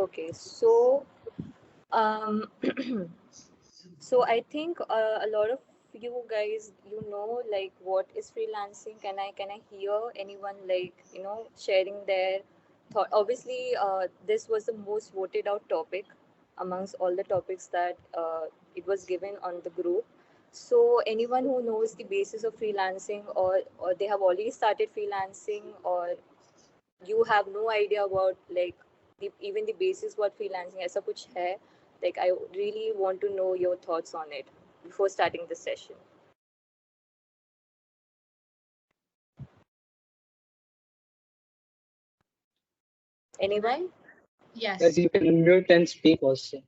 Okay, so um, so I think a lot of you guys, like what is freelancing. Can I hear anyone like sharing their thought? Obviously, this was the most voted out topic amongst all the topics that it was given on the group. So anyone who knows the basis of freelancing, or they have already started freelancing, or you have no idea about like even the basis what freelancing ऐसा कुछ है, like I really want to know your thoughts on it before starting the session. Anyone? Yes. Yes, you can unmute and speak also.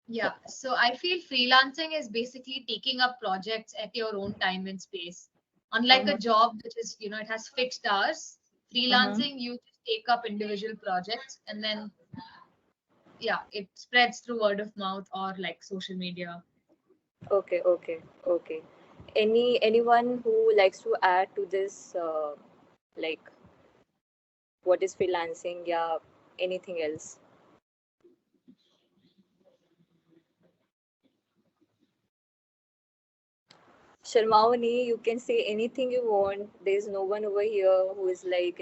Yeah. So I feel freelancing is basically taking up projects at your own time and space. Unlike a Mm-hmm. job, which is, it has fixed hours, Mm-hmm. freelancing, you just take up individual projects and then, yeah, it spreads through word of mouth or like social media. Okay, okay, okay. Anyone who likes to add to this, like what is freelancing, yeah, anything else? Sharmaoni, you can say anything you want. There's no one over here who is like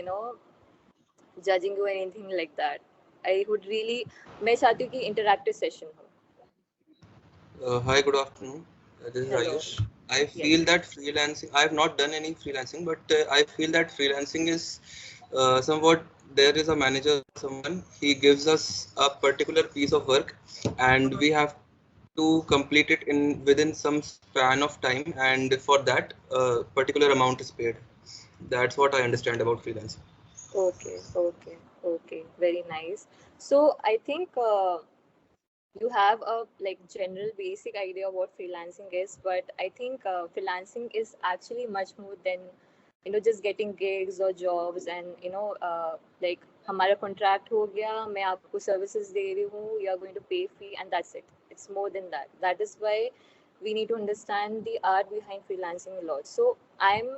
judging you or anything like that. I would really, मैं चाहती हूँ कि interactive session हो. Hi, good afternoon. This is Hello. Ayush. I feel Yes. that freelancing, I have not done any freelancing, but I feel that freelancing is somewhat, there is a manager, someone, he gives us a particular piece of work and we have to complete it in within some span of time, and for that, particular amount is paid. That's what I understand about freelancing. Okay, okay, okay. Very nice. So I think you have a like general basic idea what freelancing is, but I think freelancing is actually much more than just getting gigs or jobs, and like हमारा contract हो गया, मैं आपको services दे रही हूँ, you are going to pay fee and that's it. It's more than that. That is why we need to understand the art behind freelancing a lot. So I'm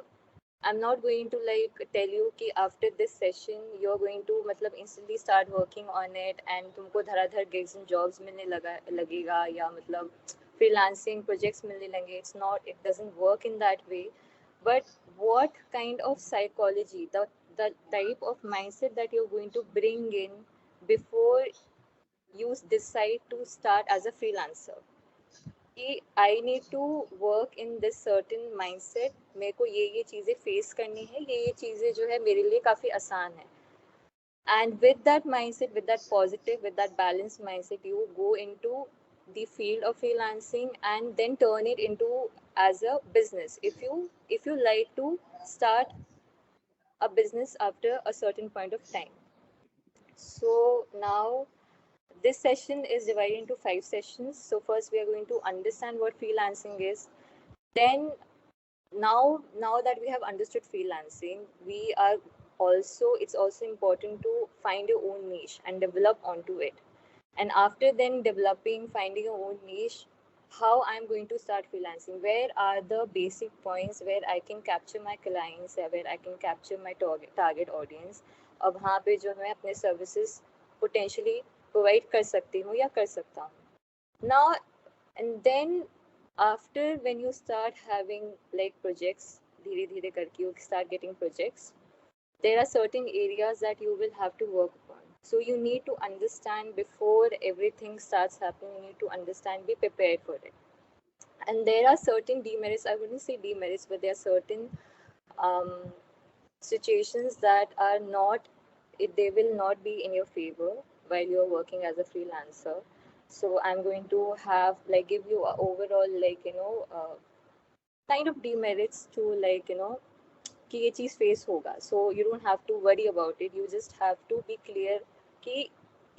not going to like tell you कि after this session you're going to मतलब instantly start working on it and तुमको धड़ाधड़ gigs and jobs मिलने लगेगा, या मतलब freelancing projects मिलने लगेंगे. It's not, it doesn't work in that way. But what kind of psychology, the type of mindset that you're going to bring in before you decide to start as a freelancer, कि I need to work in this certain mindset, मेरे को ये चीज़ें face करनी है, ये चीज़ें जो है मेरे लिए काफ़ी आसान है. And with that mindset, with that positive, with that balanced mindset, you go into the field of freelancing and then turn it into as a business. If you like to start a business after a certain point of time. So now this session is divided into 5 sessions. So first we are going to understand what freelancing is. Then now that we have understood freelancing, we are also it's also important to find your own niche and develop onto it. And after then developing, finding your own niche, how I'm going to start freelancing, where are the basic points where I can capture my clients, या where I can capture my target audience, और वहाँ पे जो मैं अपने services potentially provide कर सकती हूँ या कर सकता हूँ. Now and then after, when you start having like projects, धीरे धीरे करके you start getting projects, there are certain areas that you will have to work upon. So you need to understand before everything starts happening, you need to understand, be prepared for it. And there are certain demerits, I wouldn't say demerits, but there are certain um, situations that are not, they will not be in your favor while you're working as a freelancer. So I'm going to have like give you a overall like kind of demerits to like कि ये चीज़ face होगा. So you don't have to worry about it, you just have to be clear कि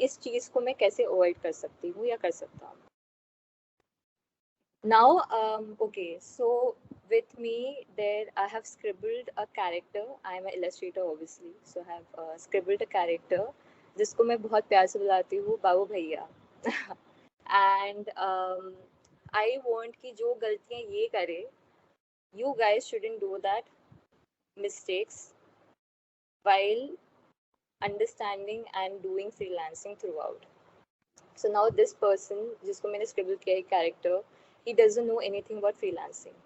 इस चीज़ को मैं कैसे avoid कर सकती हूँ या कर सकता हूँ. Now, okay, so with me there I have scribbled a character. I am an illustrator obviously, so I have scribbled a character जिसको मैं बहुत प्यार से बुलाती हूँ बाबू भैया. And I want कि जो गलतियाँ ये करे, you guys shouldn't do that mistakes while understanding and doing freelancing throughout. So now this person जिसको मैंने scribble किया है character, he doesn't know anything about freelancing.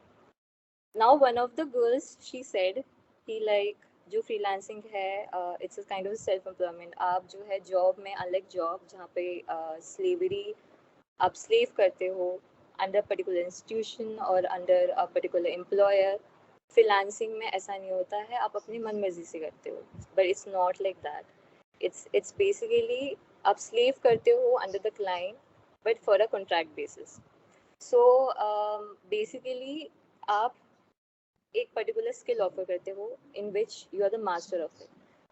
Now one of the girls, she said कि like जो freelancing है it's a kind of self employment. आप जो है job में unlike job जहाँ पे slavery आप slave करते हो under particular institution और under a particular employer, freelancing में ऐसा नहीं होता है, आप अपनी मन मर्जी से करते हो. But it's not like that. It's basically आप slave करते हो under the client but for a contract basis. So basically आप एक पर्टिकुलर स्किल ऑफर करते हो in which you are the master of it.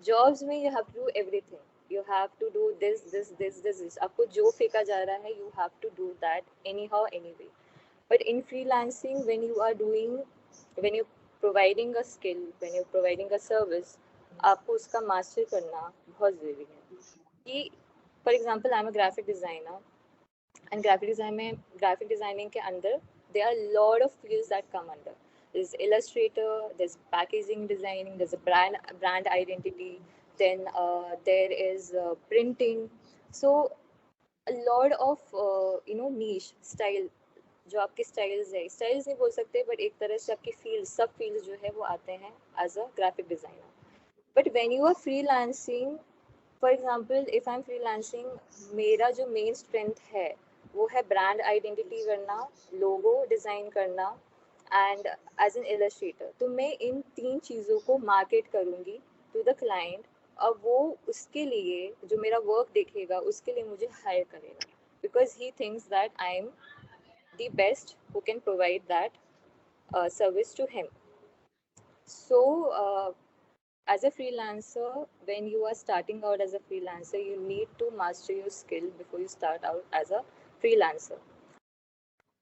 Jobs में you have to do everything, you have to do this. आपको जो फेंका जा रहा है you have to do that anyhow anyway. But in freelancing when you are doing, when you providing a skill, when you providing a service, आपको उसका master करना बहुत ज़रूरी है. कि for example I am a graphic designer and graphic designing के अंदर there are a lot of fields that come under. There's illustrator, there's packaging designing, there's a brand identity, then there is printing. So a lot of niche style, जो आपके styles है, styles नहीं बोल सकते but एक तरह से आपके फील्ड, सब फील्ड्स जो है वो आते हैं as a graphic designer. But when you are freelancing, for example if I am freelancing, मेरा जो मेन स्ट्रेंथ है वो है ब्रांड आइडेंटिटी करना, लोगो डिज़ाइन करना एंड एज एन इलस्ट्रेटर. तो मैं इन 3 चीज़ों को मार्केट करूँगी टू द क्लाइंट और वो उसके लिए जो मेरा वर्क देखेगा उसके लिए मुझे हायर करेगा because he thinks that I am the best who can provide that service to him. So as a freelancer, when you are starting out as a freelancer, you need to master your skill before you start out as a freelancer.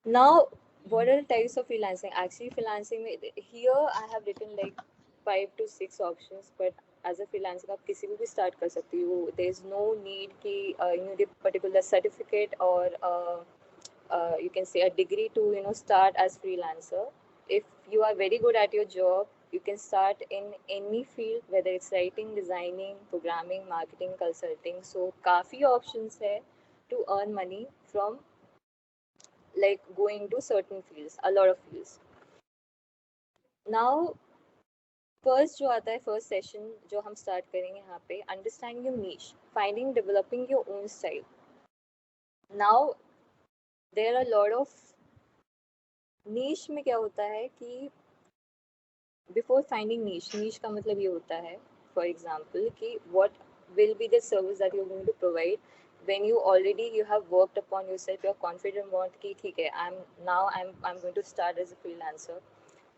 Now what are the types of freelancing? Actually freelancing here I have written like 5 to 6 options, but as a freelancer आप किसी भी start कर सकती हो. There is no need कि you need a particular certificate or you can say a degree to start as freelancer. If you are very good at your job, you can start in any field, whether it's writing, designing, programming, marketing, consulting. So काफी options है to earn money from like going to certain fields, a lot of fields. Now first जो आता है, first session जो हम start करेंगे यहाँ पे, understanding your niche, finding, developing your own style. Now there are a lot of niche में क्या होता है कि बिफोर फाइंडिंग नीश का मतलब ये होता है फॉर एग्जाम्पल कि what will be the service that you are going to provide when you already you have worked upon yourself, you are confident about कि ठीक है I am going to start as a freelancer,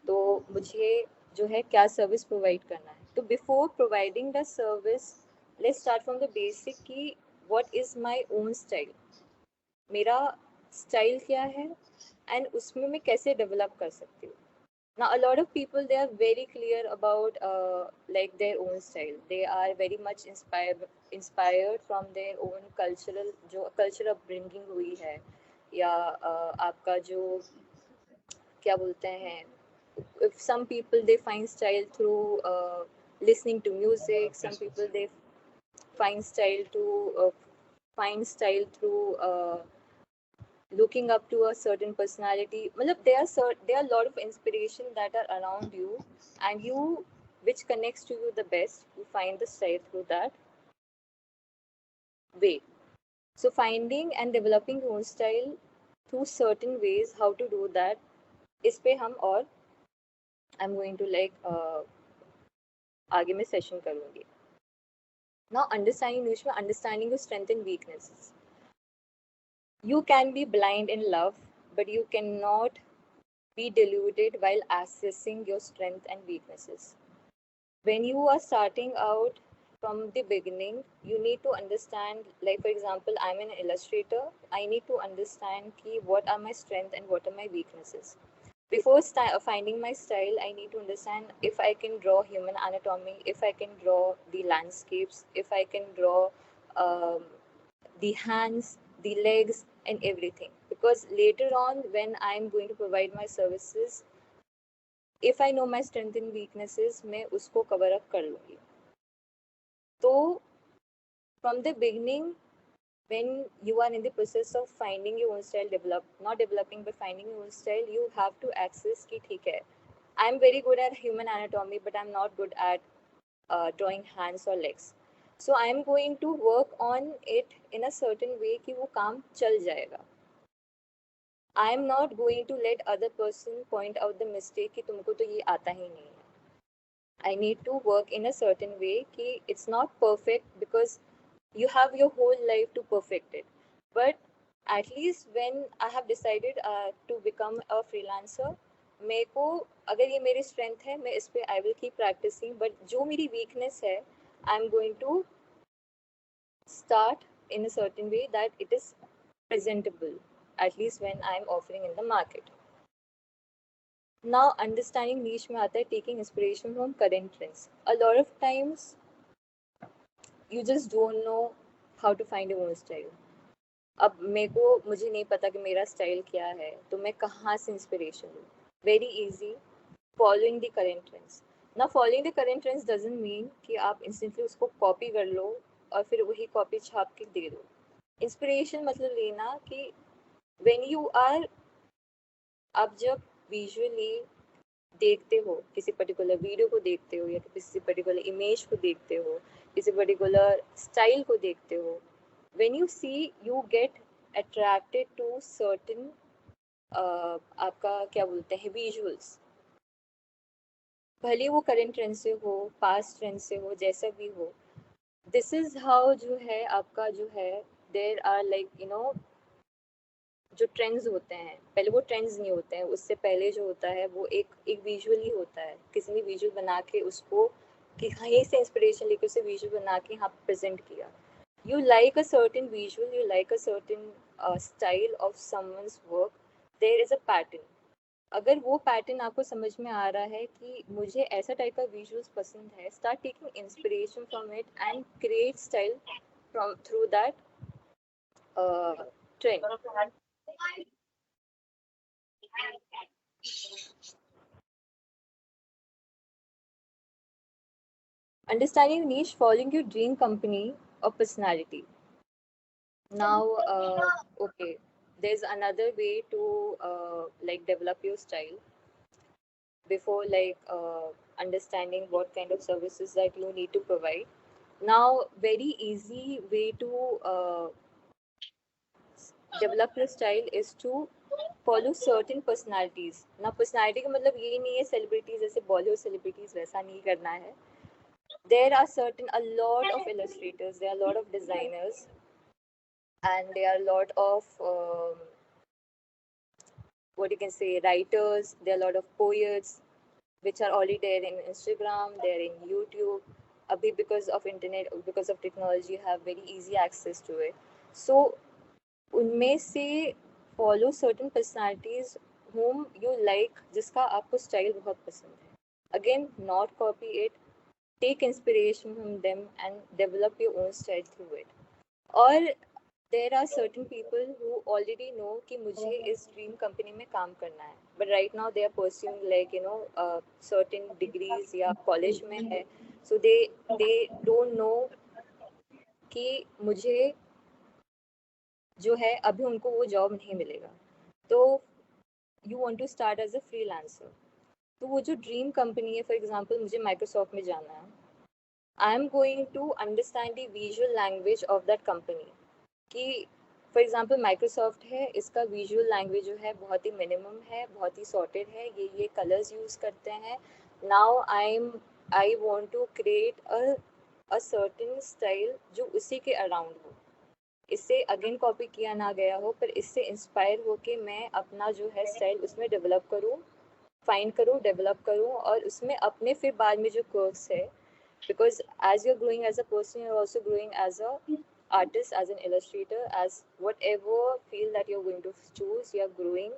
तो मुझे जो है क्या service provide करना है. तो before providing the service let's start from the basic कि what is my own style, मेरा स्टाइल क्या है एंड उसमें मैं कैसे डेवलप कर सकती हूँ. Now a lot of people, they are very clear about like their own style. They are very much inspired from their own cultural, जो cultural upbringing हुई है या आपका जो क्या बोलते हैं, if some people they find style through listening to music, some people they find style through looking up to a certain personality. Matlab, there are a lot of inspiration that are around you and you which connects to you the best, you find the style through that way. So finding and developing your own style through certain ways, how to do that, इस पे हम और I'm going to like आगे में session करूँगी. Now understanding your strength and weaknesses. You can be blind in love, but you cannot be deluded while assessing your strength and weaknesses. When you are starting out from the beginning, you need to understand, like for example, I'm an illustrator, I need to understand what are my strengths and what are my weaknesses. Before finding my style, I need to understand if I can draw human anatomy, if I can draw the landscapes, if I can draw the hands, the legs and everything, because later on when I'm going to provide my services, if I know my strengths and weaknesses, मैं उसको cover up कर लूँगी. तो from the beginning when you are in the process of finding your own style, not developing but finding your own style, you have to access ki theek hai, I'm very good at human anatomy, but I'm not good at drawing hands or legs. So I'm going to work on it in a certain way कि वो काम चल जाएगा. I'm not going to let other person point out the mistake कि तुमको तो ये आता ही नहीं है. I need to work in a certain way कि it's not perfect because you have your whole life to perfect it. But at least when I have decided to become a freelancer, मेरे को अगर ये मेरी strength है मैं इस पे I will keep practicing, but जो मेरी वीकनेस है I am going to start in a certain way that it is presentable, at least when I am offering in the market. Now understanding niche में आता है taking inspiration from current trends. A lot of times you just don't know how to find your own style. अब मुझे नहीं पता कि मेरा style क्या है, तो मैं कहाँ से इंस्पिरेशन लूँ. Very easy, following the current trends. ना following the current trends doesn't mean कि आप इंस्टेंटली उसको कॉपी कर लो और फिर वही कॉपी छाप के दे दो. इंस्पिरेशन मतलब लेना कि व्हेन यू आर, आप जब विजुअली देखते हो, किसी पर्टिकुलर वीडियो को देखते हो या किसी पर्टिकुलर इमेज को देखते हो, किसी पर्टिकुलर स्टाइल को देखते हो, when you see you get attracted to certain आपका क्या बोलते हैं विजुअल्स, भले वो करंट ट्रेंड से हो, पास्ट ट्रेंड से हो, जैसा भी हो. दिस इज हाउ जो है आपका जो है, there are like you know जो ट्रेंड्स होते हैं, पहले वो ट्रेंड्स नहीं होते हैं, उससे पहले जो होता है वो एक विजुअल ही होता है. किसी ने विजुअल बना के उसको कि कहीं से इंस्पिरेशन लेकर उसे विजुअल बना के यहाँ प्रेजेंट किया. You like a certain visual, you like a certain style of someone's work, there is a pattern. अगर वो पैटर्न आपको समझ में आ रहा है कि मुझे ऐसा टाइप का विजुअल्स पसंद है, start taking inspiration from it and create style from through that trend. Understanding niche, following your dream company or personality. Now okay, there's another way to like develop your style before like understanding what kind of services that you need to provide. Now very easy way to develop your style is to follow certain personalities. Now personality का मतलब ये नहीं है celebrities जैसे Bollywood celebrities वैसा नहीं करना है. There are certain a lot of illustrators, there are a lot of designers, and there are a lot of what you can say writers, there are a lot of poets which are already there in Instagram, they're in YouTube. Abhi because of internet, because of technology, you have very easy access to it. So उनमें से follow certain personalities whom you like, जिसका आपको style बहुत पसंद है. Again, not copy it, take inspiration from them and develop your own style through it. और there are certain people who already know कि मुझे इस dream company में काम करना है, but right now they are pursuing like you know certain degrees या college में है, so they don't know कि मुझे जो है अभी उनको वो जॉब नहीं मिलेगा. तो you want to start as a freelancer. तो वो जो ड्रीम कंपनी है, फॉर एग्जांपल मुझे माइक्रोसॉफ्ट में जाना है, I am going to understand the visual language of that company. कि फॉर एग्जांपल माइक्रोसॉफ्ट है, इसका विजुअल लैंग्वेज जो है बहुत ही मिनिमम है, बहुत ही सॉर्टेड है, ये कलर्स यूज़ करते हैं. Now I want to create a certain style जो उसी के अराउंड हो, इससे अगेन कॉपी किया ना गया हो, पर इससे इंस्पायर हो के मैं अपना जो है स्टाइल उसमें डेवलप करूँ, फाइंड करूँ, डेवलप करूँ, और उसमें अपने फिर बाद में जो कर्व्स है, because as you're growing as a person, you're also growing as a artist, as an illustrator, as whatever field that you're going to choose, you're growing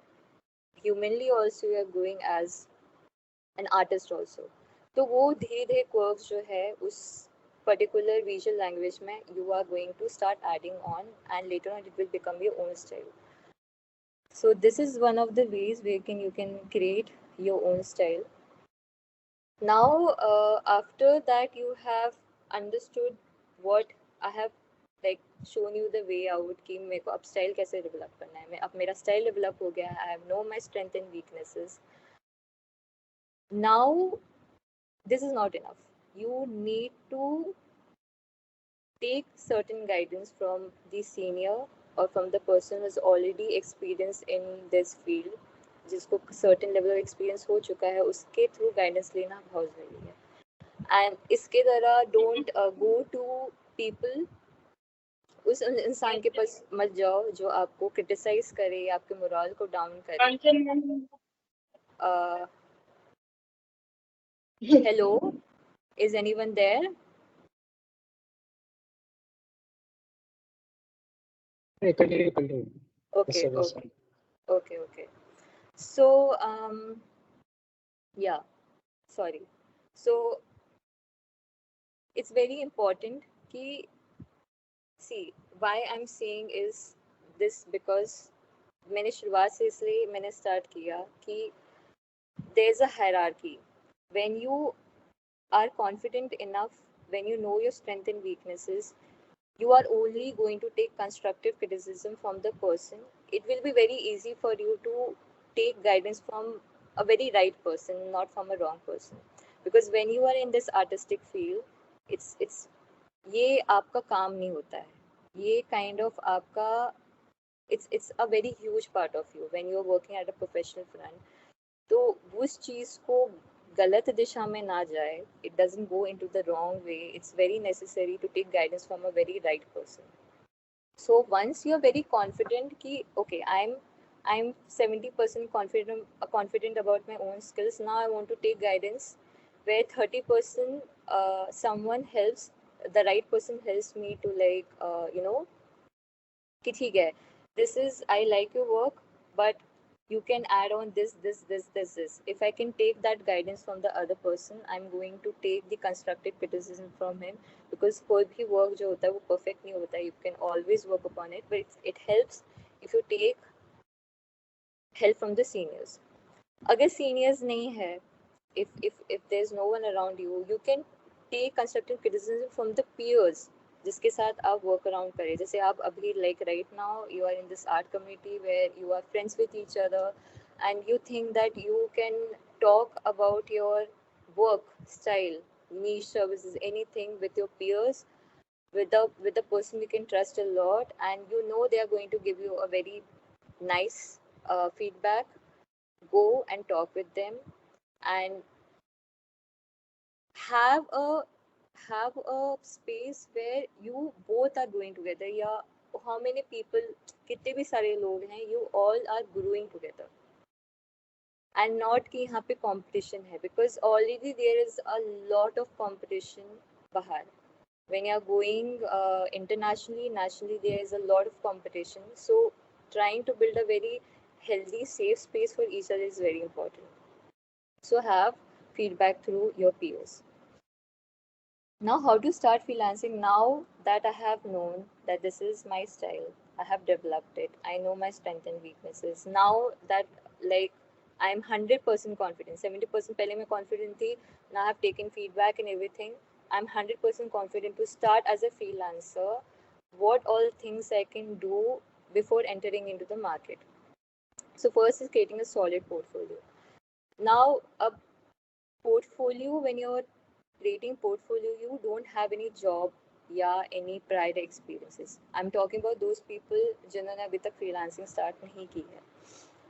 humanly also, you're growing as an artist also. तो वो धीरे धीरे curves जो है उस particular visual language में you are going to start adding on, and later on it will become your own style. So this is one of the ways where you can create your own style. Now after that you have understood what I have like shown you the way out कि मेरे को अब style कैसे develop करना है. मैं अब मेरा स्टाइल डेवलप हो गया. I know my strength and weaknesses. Now this is not enough. You need to take certain guidance from the senior or from the person who is already experienced in this field, जिसको certain level of experience हो चुका है, उसके through guidance लेना बहुत ज़रूरी है. And इसके तरह don't go to people, उस इंसान के पास मत जाओ जो आपको criticize करे या आपके मोरल को डाउन करे. Hello, is anyone there? Continue. Okay, Yes, okay. Okay. So, yeah, sorry. So, it's very important कि, see, why I'm saying is this because मैंने शुरुआत से इसलिए मैंने start किया कि there's a hierarchy. When you are confident enough, when you know your strengths and weaknesses, you are only going to take constructive criticism from the person. It will be very easy for you to take guidance from a very right person, not from a wrong person. Because when you are in this artistic field, it's ये आपका काम नहीं होता है. ये kind of आपका it's a very huge part of you when you are working at a professional front. तो उस चीज़ को गलत दिशा में ना जाए, it doesn't go into the wrong way. It's very necessary to take guidance from a very right person. So once you're very confident कि okay, I'm 70% confident about my own skills. Now I want to take guidance where 30% someone helps, the right person helps me to like कि ठीक है, this is I like your work, but you can add on this. If I can take that guidance from the other person, I'm going to take the constructive criticism from him, because कोई भी work जो होता है वो perfect नहीं होता है. You can always work upon it, but it helps if you take help from the seniors. अगर seniors नहीं है, if there's no one around you, you can take constructive criticism from the peers जिसके साथ आप work around करें. जैसे आप अभी like right now you are in this art community where you are friends with each other and you think that you can talk about your work style, niche services, anything with your peers, with the person you can trust a lot, and you know they are going to give you a very nice feedback. Go and talk with them and have a space where you both are growing together. या how many people, कितने भी सारे लोग हैं, you all are growing together and not कि यहाँ पे competition है, because already there is a lot of competition बाहर. When you are going internationally, nationally, there is a lot of competition. So trying to build a very healthy, safe space for each other is very important. So have feedback through your peers. Now, how to start freelancing? Now that I have known that this is my style, I have developed it, I know my strengths and weaknesses. Now that like I'm 100% confident, 70% पहले मैं confident थी, now I have taken feedback and everything. I'm 100% confident to start as a freelancer. What all things I can do before entering into the market. So first is creating a solid portfolio. Now a portfolio, when you're creating portfolio, you don't have any job या any prior experiences. I'm talking about those people जिन्होंने अभी तक freelancing start नहीं की है.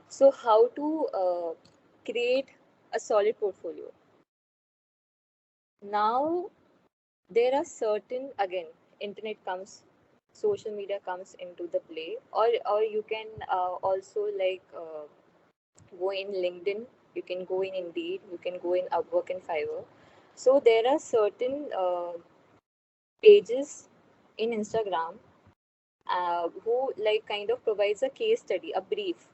So how to create a solid portfolio? Now there are certain, again, internet comes, social media comes into the play, or you can also like go in LinkedIn, you can go in Indeed, you can go in Upwork and Fiverr. So there are certain pages in Instagram who like kind of provides a case study, a brief.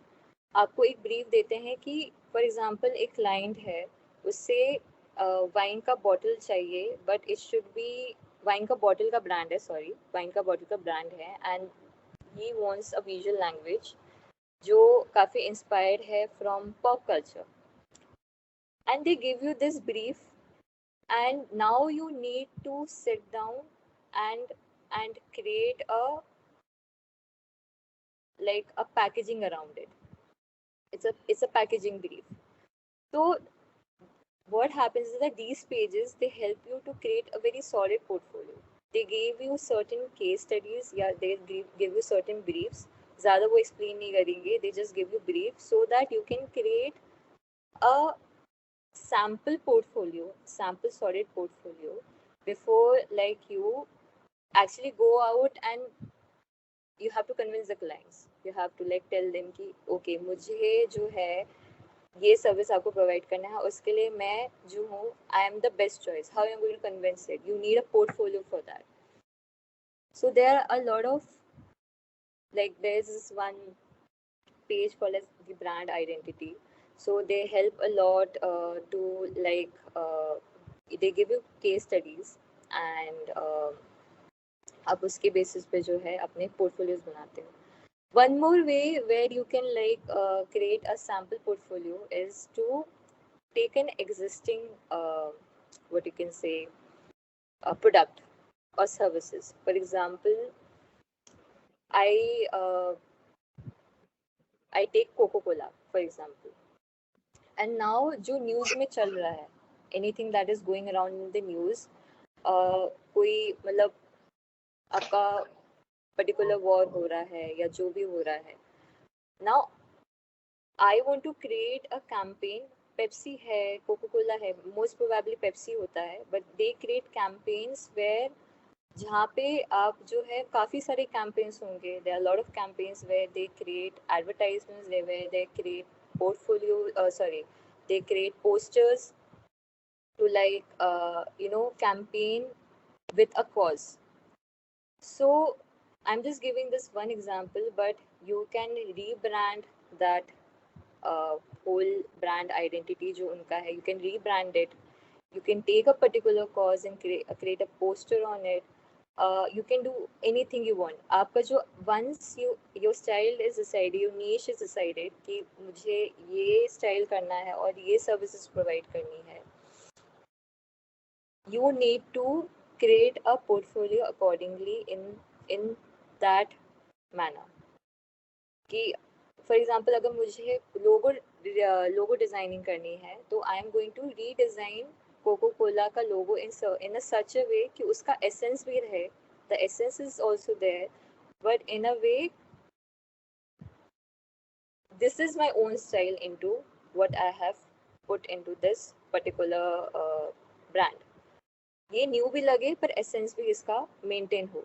आपको एक brief देते हैं कि for example एक client है, उससे wine का bottle चाहिए, but it should be wine का बॉटल का ब्रांड है, सॉरी वाइन का बॉटल का ब्रांड है, and he wants a visual language जो काफ़ी इंस्पायर्ड है from pop culture. And they give you this brief, and now you need to sit down and and create a packaging around it. It's a packaging brief. So what happens is that these pages, they help you to create a very solid portfolio. They gave you certain case studies, yeah, they give you certain briefs. ज़्यादा वो explain नहीं करेंगे, they just give you brief so that you can create a sample solid portfolio before like you actually go out, and you have to convince the clients. You have to like tell them कि okay, मुझे जो है ये service आपको provide करना है, उसके लिए मैं जो हूँ, I am the best choice. How you going to convince it? You need a portfolio for that. So there are a lot of, like, there's this one page called as the brand identity. So they help a lot to like they give you case studies, and आप उसके basis पे जो है अपने portfolios बनाते हो. One more way where you can like create a sample portfolio is to take an existing what you can say product or services. For example, I take Coca-Cola for example, and now जो news में चल रहा है, anything that is going around in the news, कोई मतलब आपका particular war हो रहा है या जो भी हो रहा है, now I want to create a campaign. Pepsi है, कोको कोला है, मोस्ट प्रोबेबली पेप्सी होता है, but they create campaigns where जहाँ पे आप जो है काफ़ी सारे कैंपेन्स होंगे. There are lot of campaigns where they create advertisements, where they create portfolio, sorry, they create posters to like campaign with a cause. So I'm just giving this one example, but you can rebrand that whole brand identity जो उनका है. You can rebrand it. You can take a particular cause and create a poster on it. You can do anything you want. आपका जो once your style is decided, your niche is decided कि मुझे ये style करना है और ये services provide करनी है, you need to create a portfolio accordingly in that manner. कि फॉर एग्जाम्पल अगर मुझे लोगो डिज़ाइनिंग करनी है, तो I am going to redesign Coca Cola का लोगो इन अ सच अ वे कि उसका एसेंस भी रहे. The essence is also there, but in a way this is my own style into what I have put into this particular brand. ये new भी लगे पर essence भी इसका मेंटेन हो.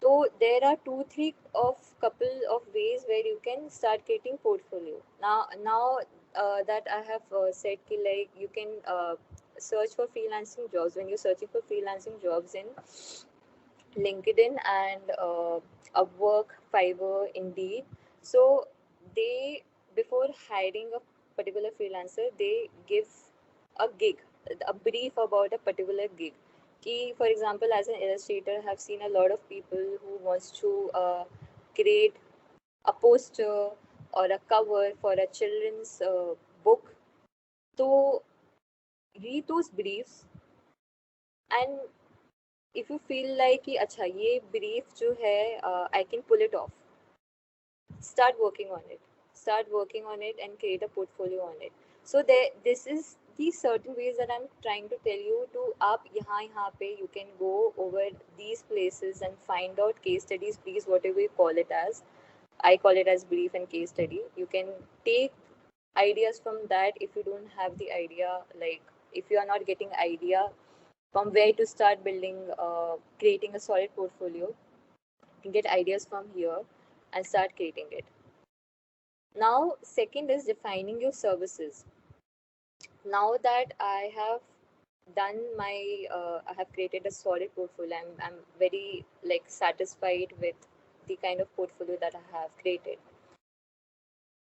So there are 2-3 of couple of ways where you can start creating portfolio. Now that I have said ki like you can search for freelancing jobs. When you're searching for freelancing jobs in LinkedIn and Upwork, Fiverr, Indeed, so they, before hiring a particular freelancer, they give a gig, a brief about a particular gig. For example, as an illustrator, I have seen a lot of people who wants to create a poster or a cover for a children's book. So read those briefs, and if you feel like कि अच्छा ये brief जो है I can pull it off, start working on it. Start working on it and create a portfolio on it. So this is the certain ways that I'm trying to tell you to आप यहाँ पे you can go over these places and find out case studies, please, whatever you call it as. I call it as brief and case study. You can take ideas from that. If you don't have the idea, like if you are not getting idea from where to start building, creating a solid portfolio, you can get ideas from here and start creating it. Now, second is defining your services. Now that I have done my, I have created a solid portfolio, I'm very like satisfied with the kind of portfolio that I have created.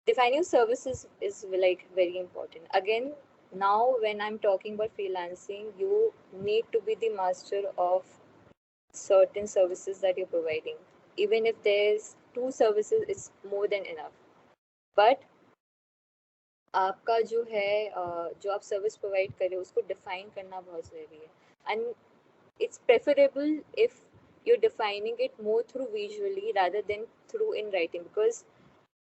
Defining services is like very important. Again, now when I'm talking about freelancing, you need to be the master of certain services that you're providing. Even if there's 2 services, it's more than enough. But आपका जो है जो आप service provide करें उसको define करना बहुत ज़रूरी है. And it's preferable if you're defining it more through visually rather than through in writing, because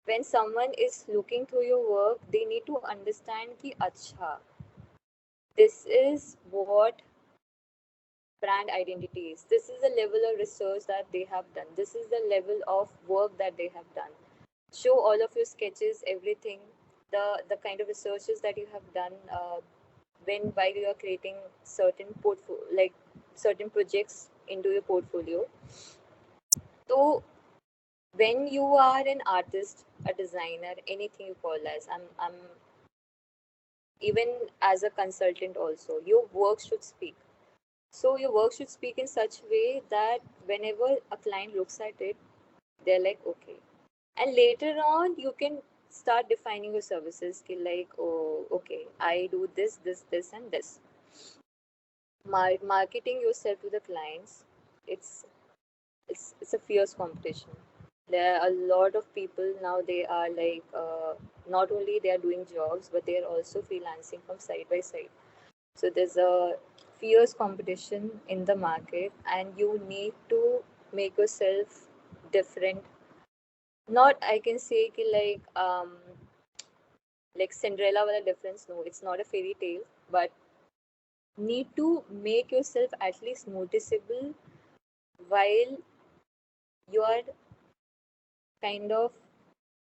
when someone is looking through your work, they need to understand ki acha, this is what brand identity is. This is the level of research that they have done. This is the level of work that they have done. Show all of your sketches, everything, the kind of researches that you have done while you are creating certain like certain projects into your portfolio. So when you are an artist, a designer, anything you call as, I'm even as a consultant also, your work should speak. So your work should speak in such way that whenever a client looks at it, they're like, okay. And later on, you can start defining your services. Like, oh, okay, I do this, this, and this. Marketing yourself to the clients, it's a fierce competition. There are a lot of people now. They are like, not only they are doing jobs, but they are also freelancing from side by side. So there's a fierce competition in the market, and you need to make yourself different. Not, I can say like Cinderella wala difference. No, it's not a fairy tale, but need to make yourself at least noticeable while you are kind of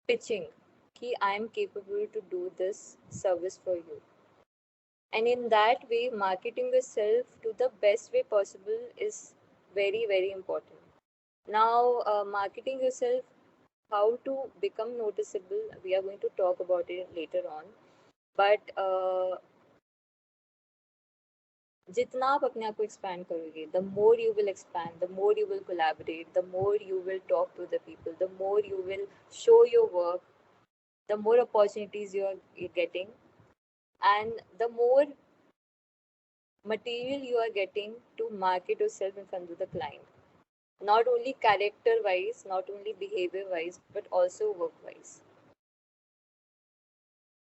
pitching ki I am capable to do this service for you. And in that way, marketing yourself to the best way possible is very, very important. Now, marketing yourself, how to become noticeable, we are going to talk about it later on. But जितना आप अपने आप को expand करोगे, the more you will expand, the more you will collaborate, the more you will talk to the people, the more you will show your work, the more opportunities you're getting, and the more material you are getting to market yourself in front of the client. Not only character wise, not only behavior wise, but also work wise.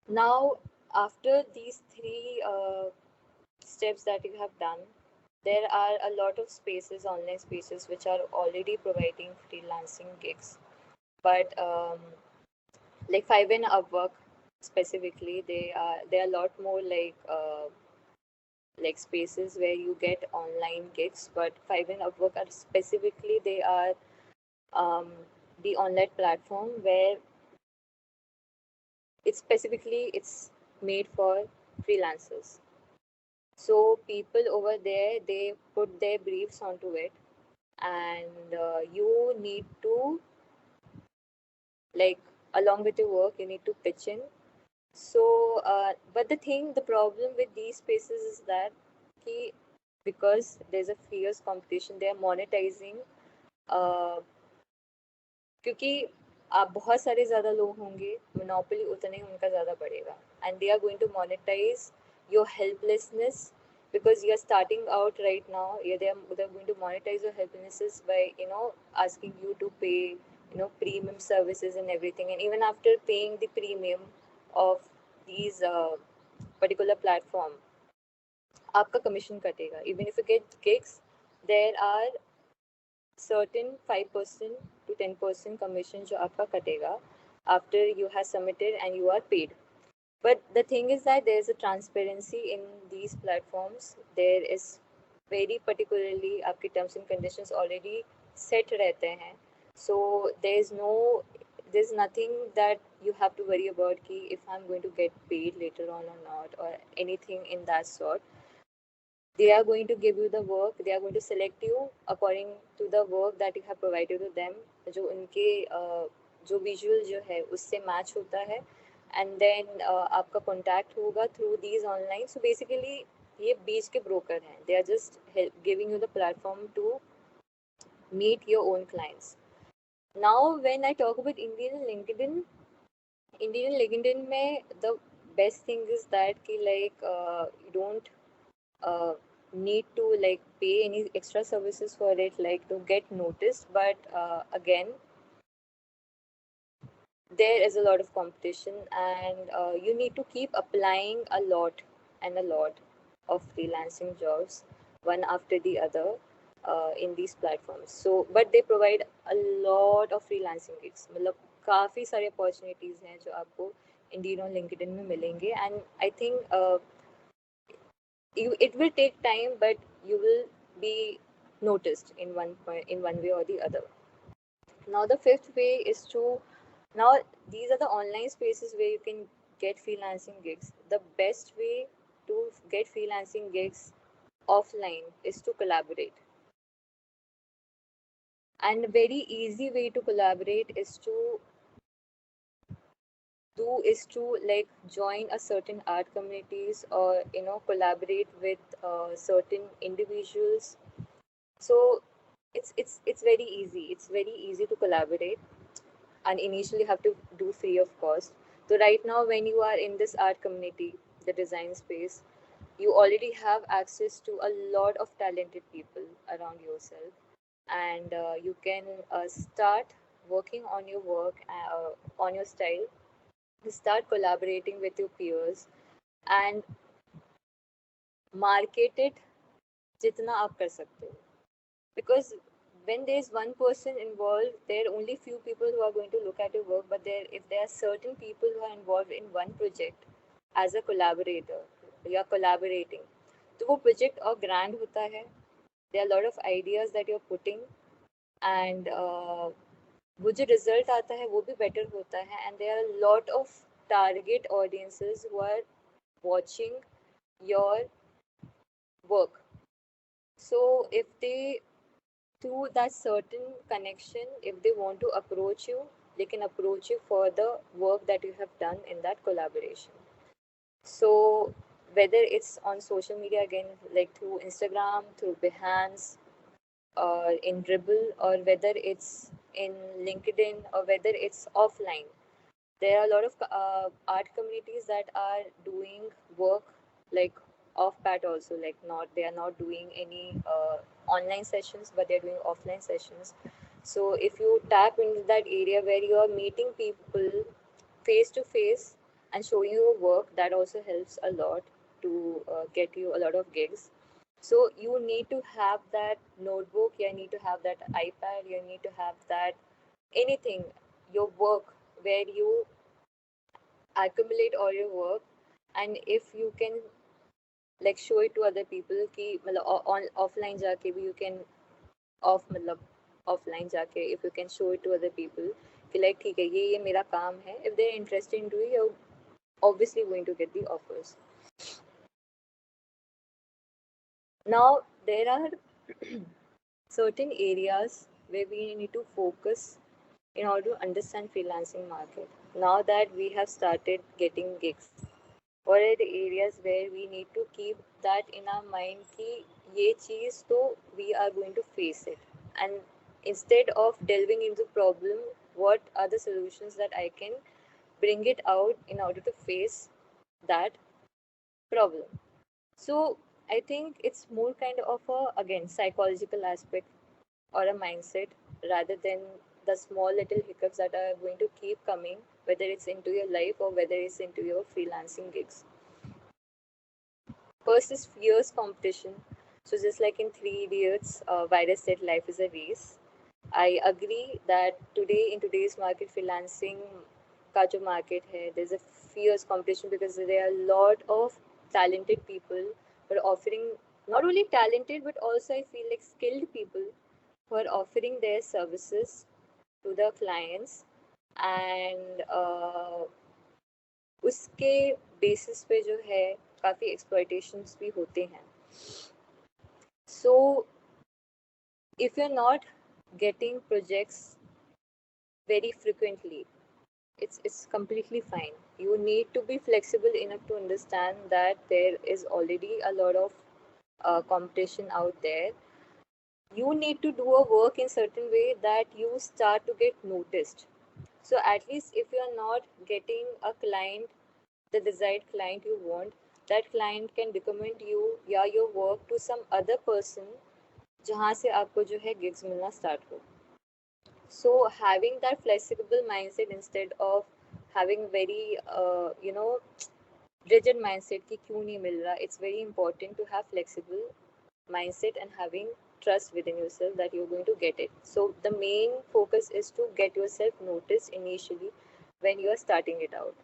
Now, after these three steps that you have done, there are a lot of spaces, online spaces, which are already providing freelancing gigs. But like Fiverr and Upwork specifically, they are a lot more like spaces where you get online gigs. But Fiverr and Upwork are specifically, they are the online platform where it's made for freelancers. So people over there, they put their briefs onto it, and you need to, like, along with your work, you need to pitch in. So but the problem with these spaces is that because there's a fierce competition, they are monetizing क्योंकि आप बहुत सारे ज़्यादा लोग होंगे, monopoly उतने ही उनका ज़्यादा बढ़ेगा, and they are going to monetize your helplessness because you are starting out right now. Yeah, they're going to monetize your helplessness by asking you to pay premium services and everything, and even after paying the premium of these particular platform, आपका commission कटेगा. Even if you get gigs, there are certain 5% to 10% commission जो आपका कटेगा after you have submitted and you are paid. But the thing is that there is a transparency in these platforms. There is very particularly आपके terms and conditions already set रहते हैं. So there's nothing that you have to worry about कि if I'm going to get paid later on or not, or anything in that sort. They are going to give you the work. They are going to select you according to the work that you have provided to them, जो उनके जो visual जो है उससे match होता है, and then आपका contact होगा through these online. So basically ये बीच के broker हैं. They are just giving you the platform to meet your own clients. Now when I talk about Indian LinkedIn में the best thing is that कि like you don't need to like pay any extra services for it, like to get noticed. But again, there is a lot of competition, and you need to keep applying a lot of freelancing jobs, one after the other. in these platforms. So, but they provide a lot of freelancing gigs. मतलब काफ़ी सारे opportunities हैं जो आपको Indeed और LinkedIn में मिलेंगे. And I think it will take time, but you will be noticed in one way or the other. Now the fifth way is to, now these are the online spaces where you can get freelancing gigs. The best way to get freelancing gigs offline is to collaborate. And a very easy way to collaborate is to like join a certain art communities, or collaborate with certain individuals. So it's very easy. It's very easy to collaborate, and initially you have to do free of cost. So right now, when you are in this art community, the design space, you already have access to a lot of talented people around yourself, and you can start working on your work, on your style, start collaborating with your peers, and market it जितना आप कर सकते हो. Because when there's one person involved, there are only few people who are going to look at your work, but if there are certain people who are involved in one project as a collaborator, you are collaborating, तो वो project और grand होता है. There are a lot of ideas that you're putting, and वो जो result आता है वो भी better होता है, and there are a lot of target audiences who are watching your work. So if they, through that certain connection, if they want to approach you, they can approach you for the work that you have done in that collaboration. So whether it's on social media, again, like through Instagram, through Behance, or in Dribble, or whether it's in LinkedIn, or whether it's offline, there are a lot of art communities that are doing work like off pat also, like not, they are not doing any online sessions, but they're doing offline sessions. So if you tap into that area where you are meeting people face to face and showing your work, that also helps a lot to get you a lot of gigs. So you need to have that notebook, you need to have that iPad, you need to have that anything, your work, where you accumulate all your work. And if you can like show it to other people कि मतलब on offline जाके भी you can मतलब offline जाके, if you can show it to other people कि like ठीक है ये मेरा काम है, if they're interested in doing, you're obviously going to get the offers. Now there are certain areas where we need to focus in order to understand freelancing market. Now that we have started getting gigs, what are the areas where we need to keep that in our mind कि ये चीज़ तो we are going to face it, and instead of delving into problem, what are the solutions that I can bring it out in order to face that problem. So I think it's more kind of a, again, psychological aspect or a mindset, rather than the small little hiccups that are going to keep coming, whether it's into your life or whether it's into your freelancing gigs. First is fierce competition. So just like in Three Idiots, Virus said life is a race. I agree that today, in today's market, freelancing का जो market है, there's a fierce competition because there are a lot of talented people who are offering, not only talented but also I feel like skilled people who are offering their services to the clients, and उसके basis पे जो है काफ़ी exploitations भी होते हैं. So if you're not getting projects very frequently, it's completely fine. You need to be flexible enough to understand that there is already a lot of competition out there. You need to do a work in certain way that you start to get noticed. So at least if you are not getting a client, the desired client you want, that client can recommend you या your work to some other person जहाँ से आपको जो है gigs मिलना start हो. So having that flexible mindset instead of having very rigid mindset कि क्यों नहीं मिल रहा, it's very important to have flexible mindset and having trust within yourself that you're going to get it. So the main focus is to get yourself noticed initially when you are starting it out.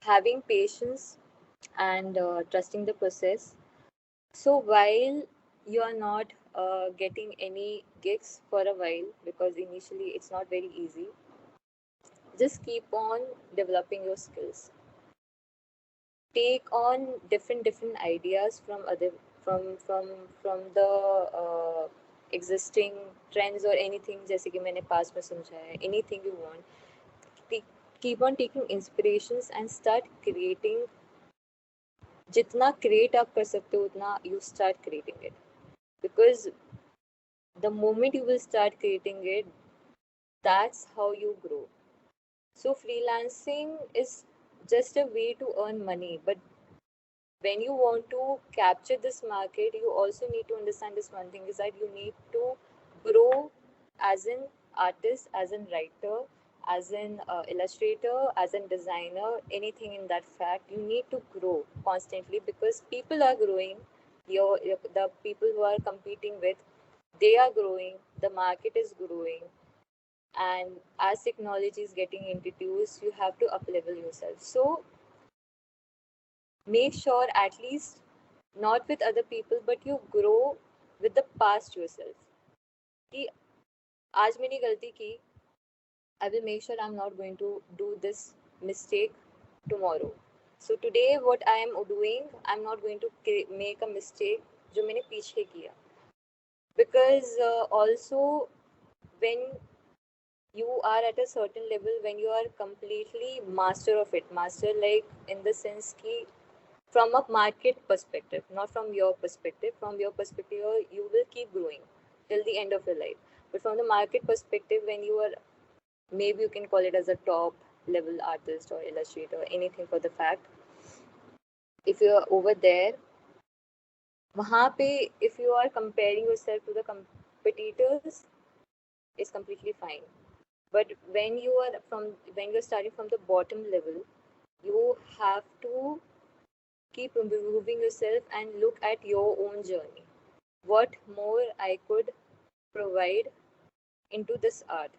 Having patience and trusting the process. So while you are not getting any gigs for a while, because initially it's not very easy, just keep on developing your skills. Take on different ideas from other from the existing trends or anything जैसे कि मैंने past में समझा है, anything you want. Keep on taking inspirations and start creating. जितना create आप कर सकते हो उतना you start creating it, because the moment you will start creating it, that's how you grow. So freelancing is just a way to earn money, but when you want to capture this market, you also need to understand this one thing, is that you need to grow as an artist, as an writer, as an illustrator, as a designer, anything in that fact. You need to grow constantly because people are growing. The people who are competing with, they are growing, the market is growing, and as technology is getting introduced, you have to up level yourself. So make sure, at least not with other people, but you grow with the past yourself. कि आज मैंने गलती की, I will make sure I'm not going to do this mistake tomorrow. So today what I am doing, I'm not going to make a mistake जो मैंने पीछे किया. Because also when you are at a certain level, when you are completely master of it, master like in the sense कि from a market perspective, not from your perspective. From your perspective, you will keep growing till the end of your life. But from the market perspective, when you are, maybe you can call it as a top level artist or illustrator, anything for the fact. If you are over there, वहाँ पे, if you are comparing yourself to the competitors, it's completely fine. But when you're starting from the bottom level, you have to keep improving yourself and look at your own journey. What more I could provide into this art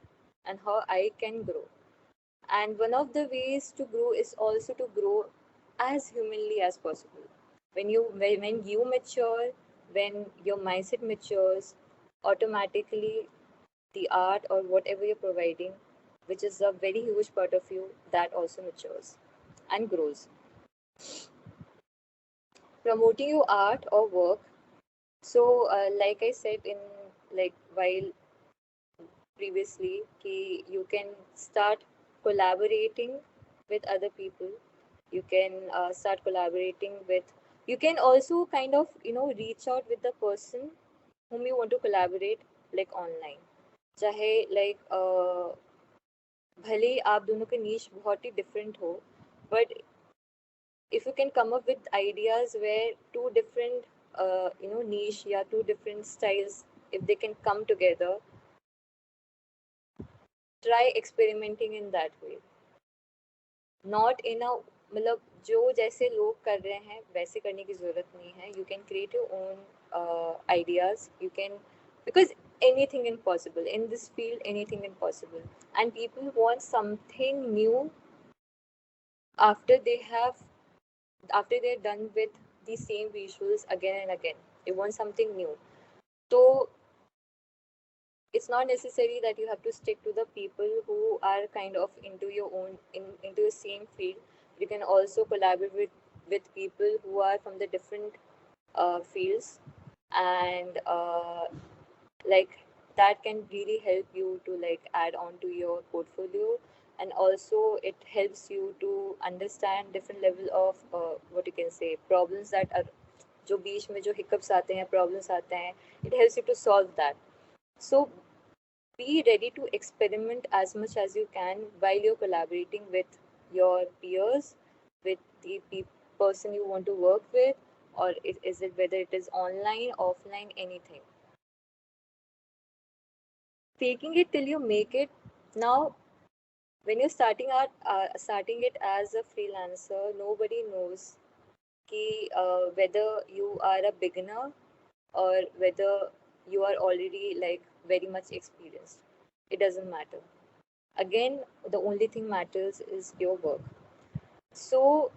and how I can grow. And one of the ways to grow is also to grow as humanly as possible. When you mature, when your mindset matures, automatically the art or whatever you're providing, which is a very huge part of you, that also matures and grows. Promoting your art or work. So like I said in like while previously, you can start collaborating with other people. You can start collaborating with, you can also kind of reach out with the person whom you want to collaborate, like online. चाहे like भले आप दोनों के niche बहुत ही different हो, but if you can come up with ideas where two different niche या two different styles, if they can come together, try experimenting in that way. Not in a, मतलब जो जैसे लोग कर रहे हैं वैसे करने की जरूरत नहीं है. You can create your own ideas. You can, because anything is possible in this field, anything is possible, and people want something new after they're done with the same visuals again and again. They want something new. So it's not necessary that you have to stick to the people who are kind of into your own into the same field. You can also collaborate with people who are from the different fields, and like that can really help you to like add on to your portfolio. And also it helps you to understand different level of what you can say, problems that are, जो बीच में जो hiccups आते हैं, problems आते हैं, it helps you to solve that. So be ready to experiment as much as you can while you're collaborating with your peers, with the person you want to work with, or is it whether it is online, offline, anything. Taking it till you make it. Now, when you're starting it as a freelancer, nobody knows कि whether you are a beginner or whether you are already like very much experienced, it doesn't matter. Again, the only thing matters is your work. So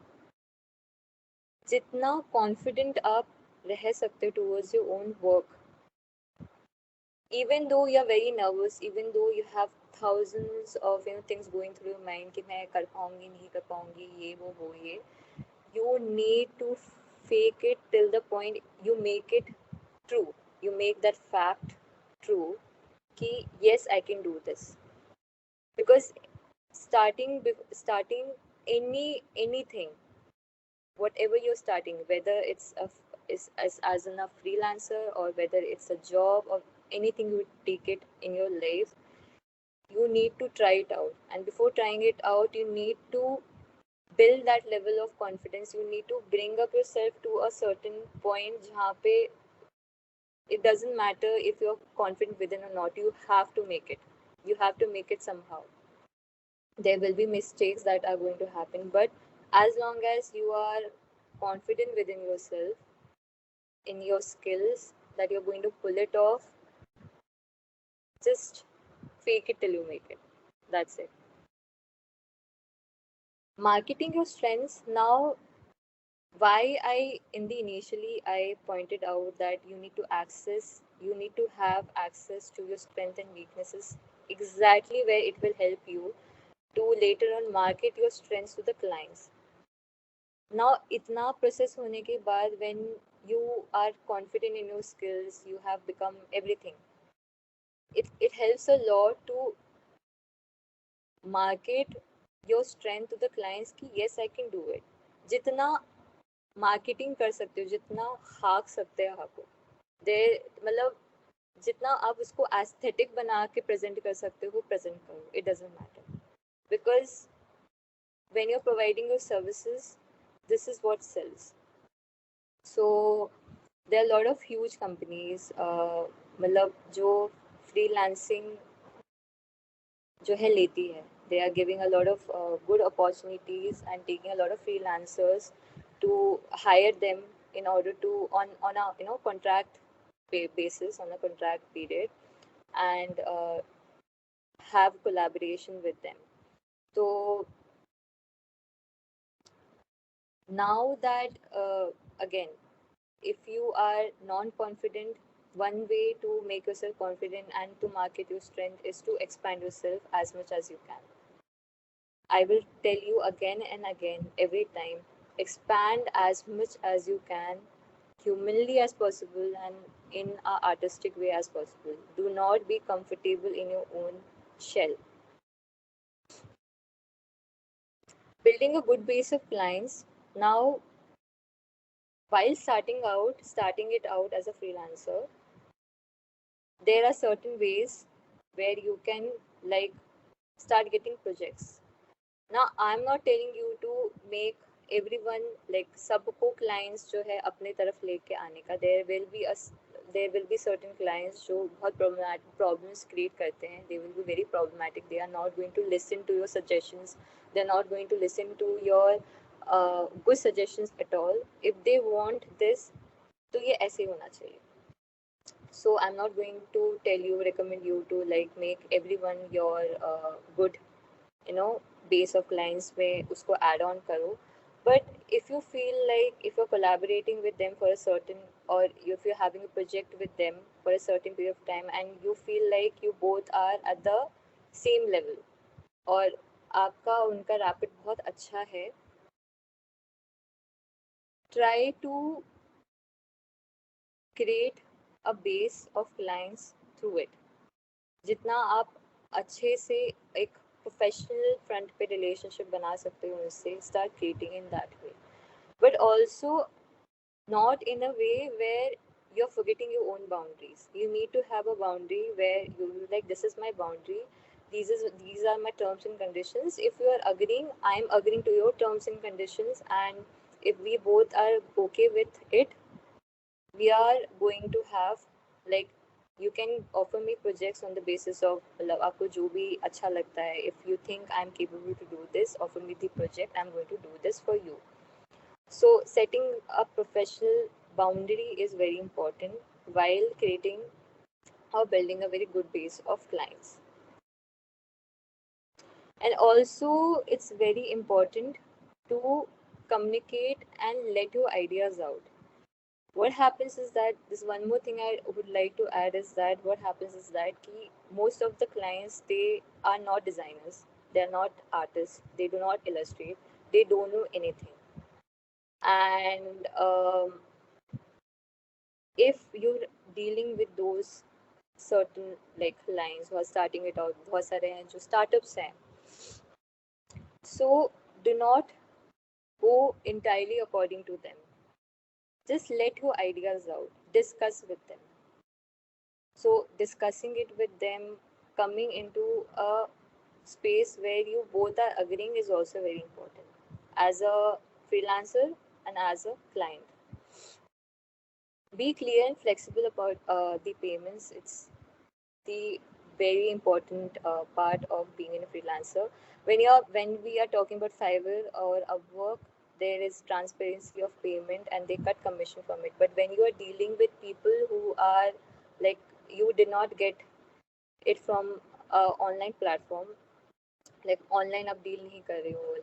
जितना confident आप रह सकते towards your own work, even though you're very nervous, even though you have thousands of things going through your mind कि मैं कर पाऊंगी नहीं कर पाऊंगी ये वो ये, you need to fake it till the point you make it true. You make that fact true कि yes, I can do this. Because starting anything, whatever you're starting, whether it's as in a freelancer or whether it's a job or anything you take it in your life, you need to try it out. And before trying it out, you need to build that level of confidence. You need to bring up yourself to a certain point जहाँ पे it doesn't matter if you're confident within or not, you have to make it. You have to make it somehow. There will be mistakes that are going to happen, but as long as you are confident within yourself, in your skills, that you're going to pull it off, just fake it till you make it. That's it. Marketing your strengths. Now, why initially I pointed out that you need to have access to your strengths and weaknesses, exactly where it will help you to later on market your strengths to the clients. Now, itna process hone ke baad, when you are confident in your skills, you have become everything. It helps a lot to market your strength to the clients कि yes, I can do it. जितना marketing कर सकते हो, जितना हाक सकते हैं आपको, दे मतलब जितना आप उसको एस्थेटिक बना के प्रेजेंट कर सकते हो वो प्रेजेंट करो. It doesn't matter, because when you're providing your services, this is what sells. So there are a lot of huge companies मतलब जो freelancing जो है लेती है, they are giving a lot of good opportunities and taking a lot of freelancers to hire them in order to on a contract basis, on a contract period, and have collaboration with them. So now that again, if you are non-confident, one way to make yourself confident and to market your strength is to expand yourself as much as you can. I will tell you again and again, every time, expand as much as you can, humanly as possible and in an artistic way as possible. Do not be comfortable in your own shell. Building a good base of clients. Now, while starting it out as a freelancer, there are certain ways where you can like start getting projects. Now, I'm not telling you to make everyone like सबको clients जो है अपने तरफ लेके आने का. There will be certain clients जो बहुत problems create करते हैं. They will be very problematic. They are not going to listen to your suggestions. They are not going to listen to your good suggestions at all. If they want this, तो ये ऐसे होना चाहिए. So I'm not going to recommend you to like make everyone your good base of clients में उसको add on करो. But if you feel like if you're collaborating with them for a certain, or if you're having a project with them for a certain period of time and you feel like you both are at the same level और आपका उनका rapid बहुत अच्छा है, try to create a base of clients through it. जितना आप अच्छे से एक प्रोफेशनल फ्रंट पे रिलेशनशिप बना सकते हो उनसे, start creating in that way. But also not in a way where you're forgetting your own boundaries. You need to have a boundary where you like, this is my boundary, these are my terms and conditions. If you are agreeing, I'm agreeing to your terms and conditions, and if we both are okay with it, we are going to have like, you can offer me projects on the basis of मतलब आपको जो भी अच्छा लगता है. If you think I'm capable to do this, offer me the project, I'm going to do this for you. So setting a professional boundary is very important while creating or building a very good base of clients. And also, it's very important to communicate and let your ideas out. What happens is that this one more thing I would like to add is that what happens is that most of the clients, they are not designers, they are not artists, they do not illustrate, they don't know anything. And if you're dealing with those certain like clients who are starting it out, बहुत सारे हैं जो startups हैं, so do not go entirely according to them. Just let your ideas out, discuss with them. So discussing it with them, coming into a space where you both are agreeing is also very important as a freelancer and as a client. Be clear and flexible about the payments. It's the very important part of being a freelancer. When we are talking about Fiverr or Upwork, there is transparency of payment and they cut commission from it. But when you are dealing with people who are like, you did not get it from a online platform, like online आप deal नहीं कर रहे हो,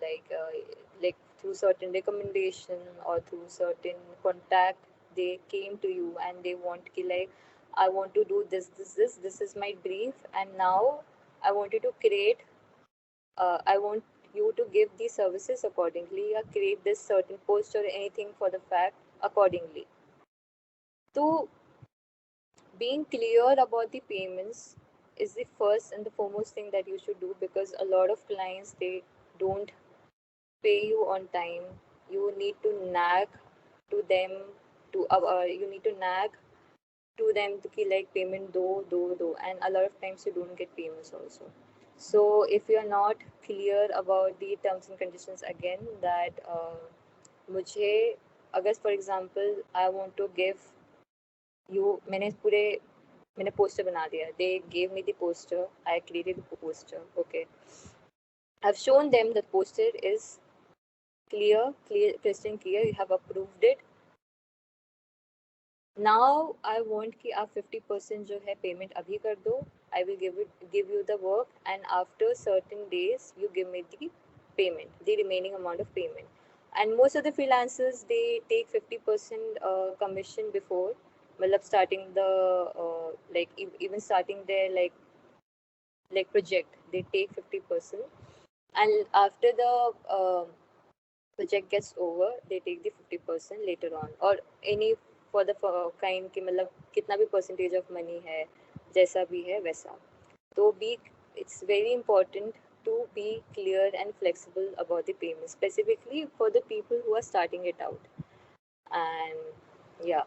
like through certain recommendation or through certain contact, they came to you and they want ki like, I want to do this is my brief, and now I want you to create, I want you to give these services accordingly or create this certain post or anything for the fact accordingly. So being clear about the payments is the first and the foremost thing that you should do, because a lot of clients, they don't pay you on time. You need to nag to them you need to nag to them to ki like payment do, and a lot of times you don't get payments also. So if you are not clear about the terms and conditions again, that मुझे अगर for example I want to give you, मैंने poster बना दिया, they gave me the poster, I created the poster, okay, I've shown them that poster is clear, crystal clear, you have approved it. Now I want कि आप 50% जो है payment अभी कर दो, I will give you the work, and after certain days you give me the payment, the remaining amount of payment. And most of the freelancers, they take 50% commission before, मतलब starting the even starting their like project, they take 50%, and after the project gets over, they take the 50% later on, or any for the kind कि मतलब कितना भी percentage of money है, जैसा भी है वैसा. तो it's very important to be clear and flexible about the payment, specifically for the people who are starting it out. And yeah,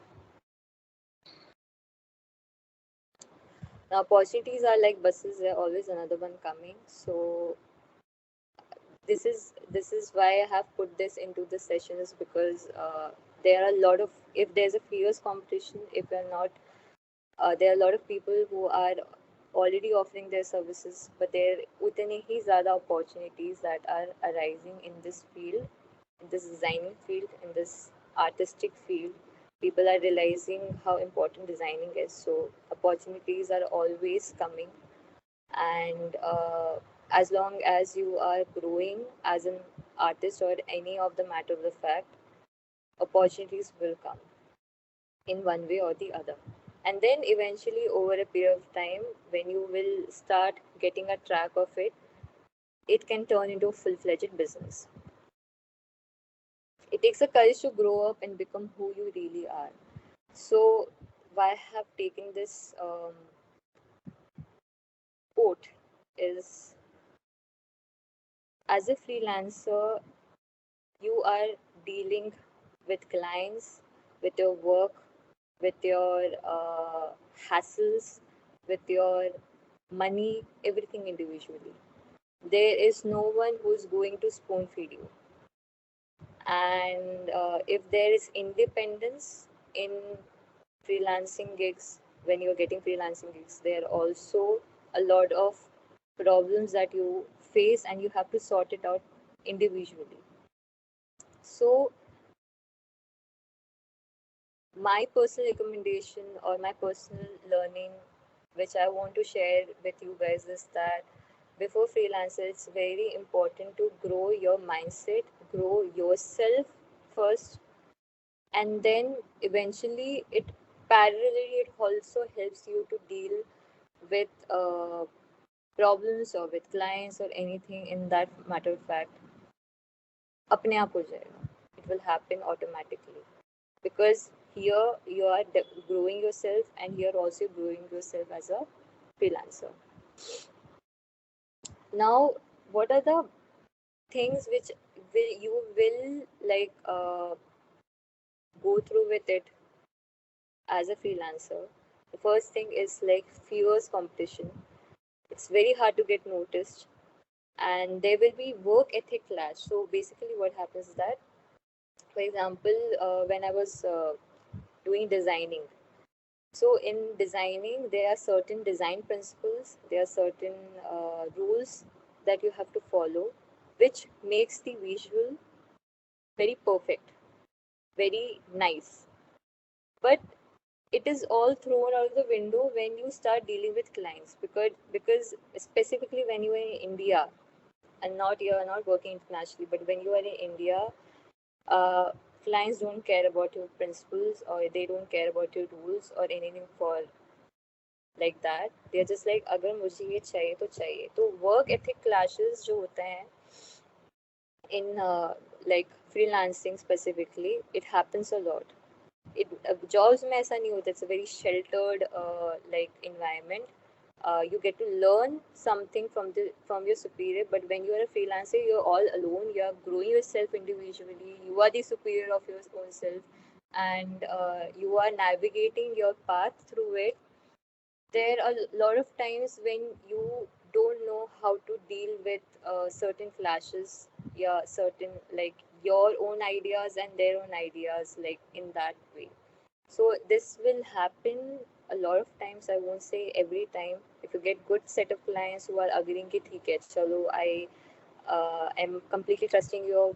now opportunities are like buses, there are always another one coming. So this is why I have put this into the sessions, because there are a lot of, if there's a fierce competition, if you're not, there are a lot of people who are already offering their services, but there utne hi zyada opportunities that are arising in this field, in this designing field, in this artistic field. People are realizing how important designing is, so opportunities are always coming. And as long as you are growing as an artist or any of the matter of the fact, opportunities will come in one way or the other. And then eventually over a period of time, when you will start getting a track of it, it can turn into a full-fledged business. It takes a courage to grow up and become who you really are. So why I have taken this quote is, as a freelancer, you are dealing with clients, with your work, with your hassles, with your money, everything individually. There is no one who's going to spoon feed you. And if there is independence in freelancing gigs, when you're getting freelancing gigs, there are also a lot of problems that you face and you have to sort it out individually. So my personal recommendation or my personal learning, which I want to share with you guys, is that before freelancer, it's very important to grow your mindset, grow yourself first, and then eventually it parallelly it also helps you to deal with problems or with clients or anything in that matter of fact. अपने आप हो जाएगा. It will happen automatically because here you are growing yourself and here also growing yourself as a freelancer. Now, what are the things which you will like go through with it as a freelancer? The first thing is like fierce competition. It's very hard to get noticed, and there will be work ethic clash. So basically, what happens is that, for example, when I was doing designing, so in designing, there are certain design principles, there are certain rules that you have to follow, which makes the visual very perfect, very nice. But it is all thrown out of the window when you start dealing with clients, because specifically when you are in India, and not you're not working internationally, but when you are in India, uh, clients don't care about your principles or they don't care about your rules or anything for like that. They're just like अगर मुझे ये चाहिए तो चाहिए. तो work ethic clashes जो होते हैं in like freelancing specifically, it happens a lot. It jobs में ऐसा नहीं होता. It's a very sheltered like environment. You get to learn something from your superior, but when you are a freelancer, you're all alone. You are growing yourself individually. You are the superior of your own self, and you are navigating your path through it. There are a lot of times when you don't know how to deal with certain clashes, yeah, certain like your own ideas and their own ideas, like in that way. So this will happen a lot of times. I won't say every time. If you get good set of clients who are agreeing ki theek hai chalo, I am completely trusting your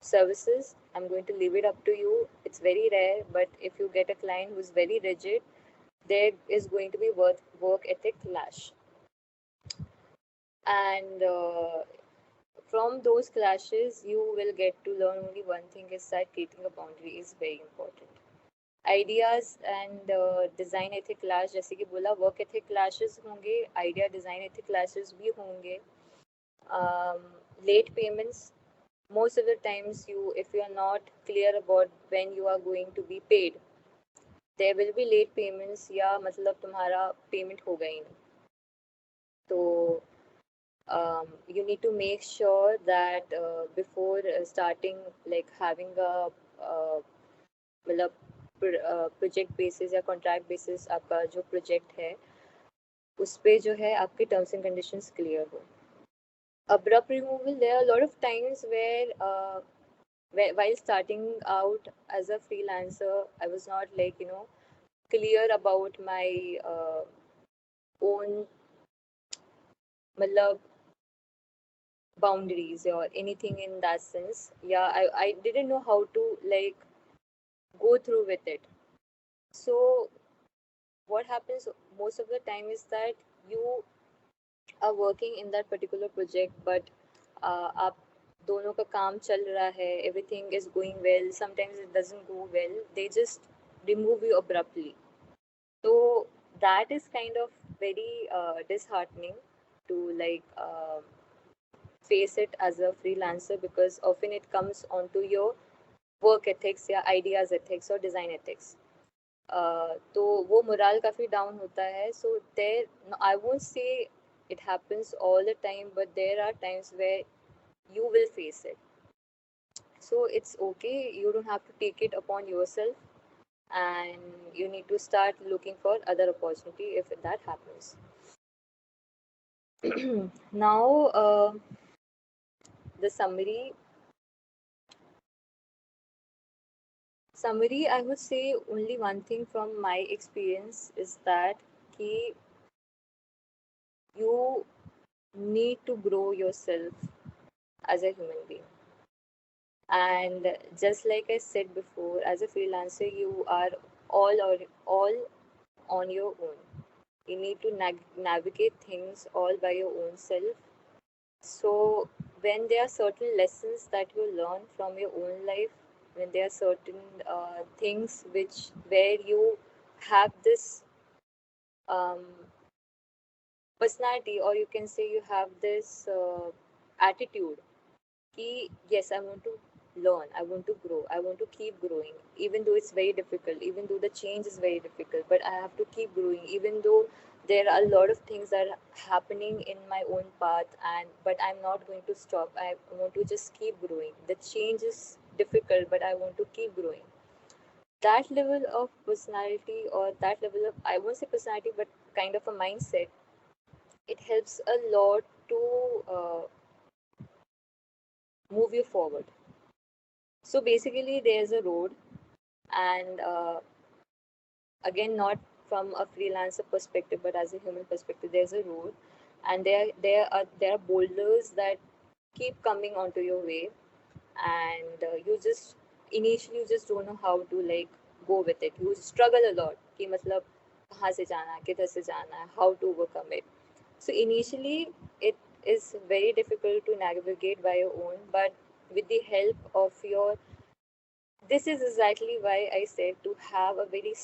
services, I'm going to leave it up to you. It's very rare, but if you get a client who's very rigid, there is going to be work ethic clash. And from those clashes, you will get to learn only one thing, is that creating a boundary is very important. Ideas and design ethic clash, जैसे कि बोला, work ethic clashes होंगे, idea design ethic clashes भी होंगे. Late payments, most of the times if you are not clear about when you are going to be paid, there will be late payments, या मतलब तुम्हारा payment होगा ही नहीं. तो you need to make sure that before starting like having a मतलब project basis या contract basis आपका जो प्रोजेक्ट है, उस पे जो है आपके टर्म्स एंड कंडीशंस क्लियर हो. Abrupt removal, there are a lot of times where while starting out as a freelancer, I was not like clear about my own मतलब boundaries or anything in that sense. Yeah, I didn't know how to like go through with it. So what happens most of the time is that you are working in that particular project, but आप दोनों का काम चल रहा है, everything is going well, sometimes it doesn't go well, they just remove you abruptly. So that is kind of very disheartening to like face it as a freelancer, because often it comes onto your work ethics या ideas ethics or design ethics. तो वो moral काफ़ी down होता है. So there, I won't say it happens all the time, but there are times where you will face it. So it's okay, you don't have to take it upon yourself, and you need to start looking for other opportunity if that happens. Now the summary, I would say only one thing from my experience is that ki you need to grow yourself as a human being. And just like I said before, as a freelancer, you are all on your own. You need to navigate things all by your own self. So when there are certain lessons that you learn from your own life, when there are certain things where you have this um, personality, or you can say you have this attitude, ki, yes, I want to learn, I want to grow, I want to keep growing, even though it's very difficult, even though the change is very difficult, but I have to keep growing, even though there are a lot of things that are happening in my own path, and but I'm not going to stop. I want to just keep growing. The change is difficult, but I want to keep growing. That level of personality, or that level of, I won't say personality, but kind of a mindset, it helps a lot to move you forward. So basically, there's a road, and again, not from a freelancer perspective, but as a human perspective, there's a road, and there are boulders that keep coming onto your way, and you just initially you just don't know how to like go with it. You struggle a lot. कि मतलब कहाँ से जाना है, किधर से जाना है, how to overcome it. So initially, it is very difficult to navigate by your own, but with the help of your, this is exactly why I said to have a very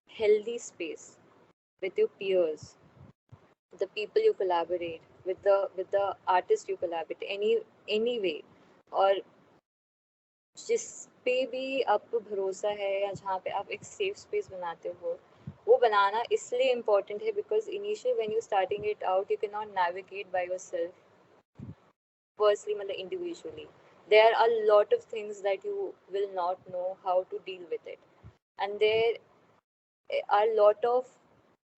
healthy space with your peers, the people you collaborate with the artist you collaborate any way, और जिस पे भी आपको भरोसा है या जहाँ पे आप एक सेफ स्पेस बनाते हो, वो बनाना इसलिए इम्पोर्टेंट है because initial when you starting it out you can not navigate by yourself personally, मतलब individually. There are a lot of things that you will not know how to deal with it, and there are a lot of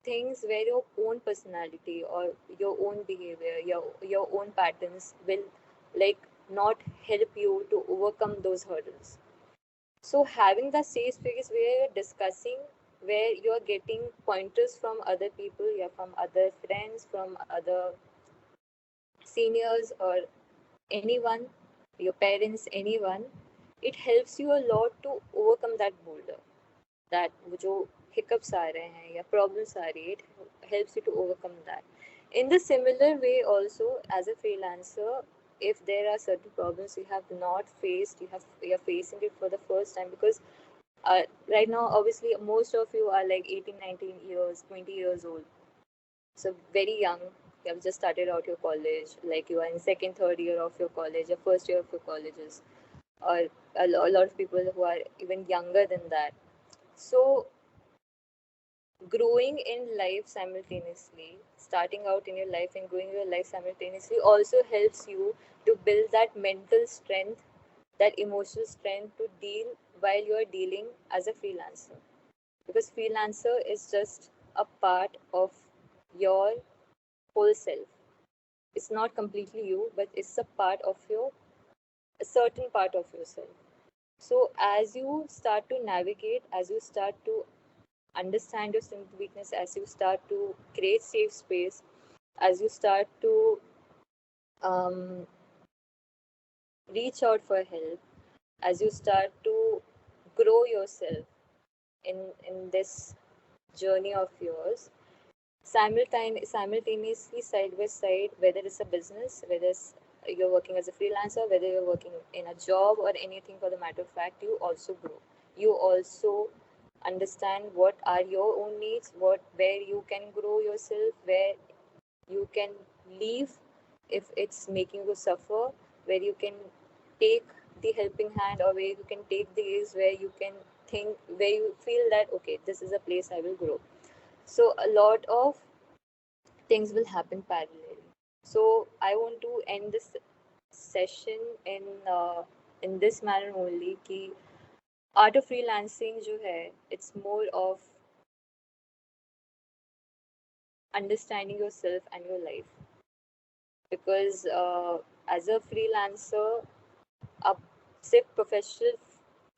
things where your own personality or your own behavior, your own patterns will like not help you to overcome those hurdles. So having the safe space where you're discussing, where you're getting pointers from other people, yeah, from other friends, from other seniors, or anyone, your parents, anyone, it helps you a lot to overcome that boulder, that जो hiccups आ रहे हैं या problems आ रही है, it helps you to overcome that. In the similar way also, as a freelancer, if there are certain problems you have not faced, you're facing it for the first time, because right now obviously most of you are like 18, 19 years, 20 years old, so very young. You have just started out your college, like you are in second, third year of your college, or first year of your colleges, or a lot of people who are even younger than that. So growing in life simultaneously, starting out in your life and growing your life simultaneously also helps you to build that mental strength, that emotional strength to deal while you are dealing as a freelancer. Because freelancer is just a part of your whole self. It's not completely you, but it's a part of a certain part of yourself. So as you start to navigate, as you start to understand your strength and weakness, as you start to create safe space, as you start to um, reach out for help, as you start to grow yourself in this journey of yours, simultaneously, side by side, whether it's a business, whether you're working as a freelancer, whether you're working in a job or anything for the matter of fact, you also grow. You also understand what are your own needs, where you can grow yourself, where you can leave if it's making you suffer, where you can take the helping hand, or where you can take the ease, where you can think, where you feel that okay, this is a place I will grow. So a lot of things will happen parallelly. So I want to end this session in this manner only कि art of freelancing जो है, it's more of understanding yourself and your life. Because as a freelancer आप सिर्फ professional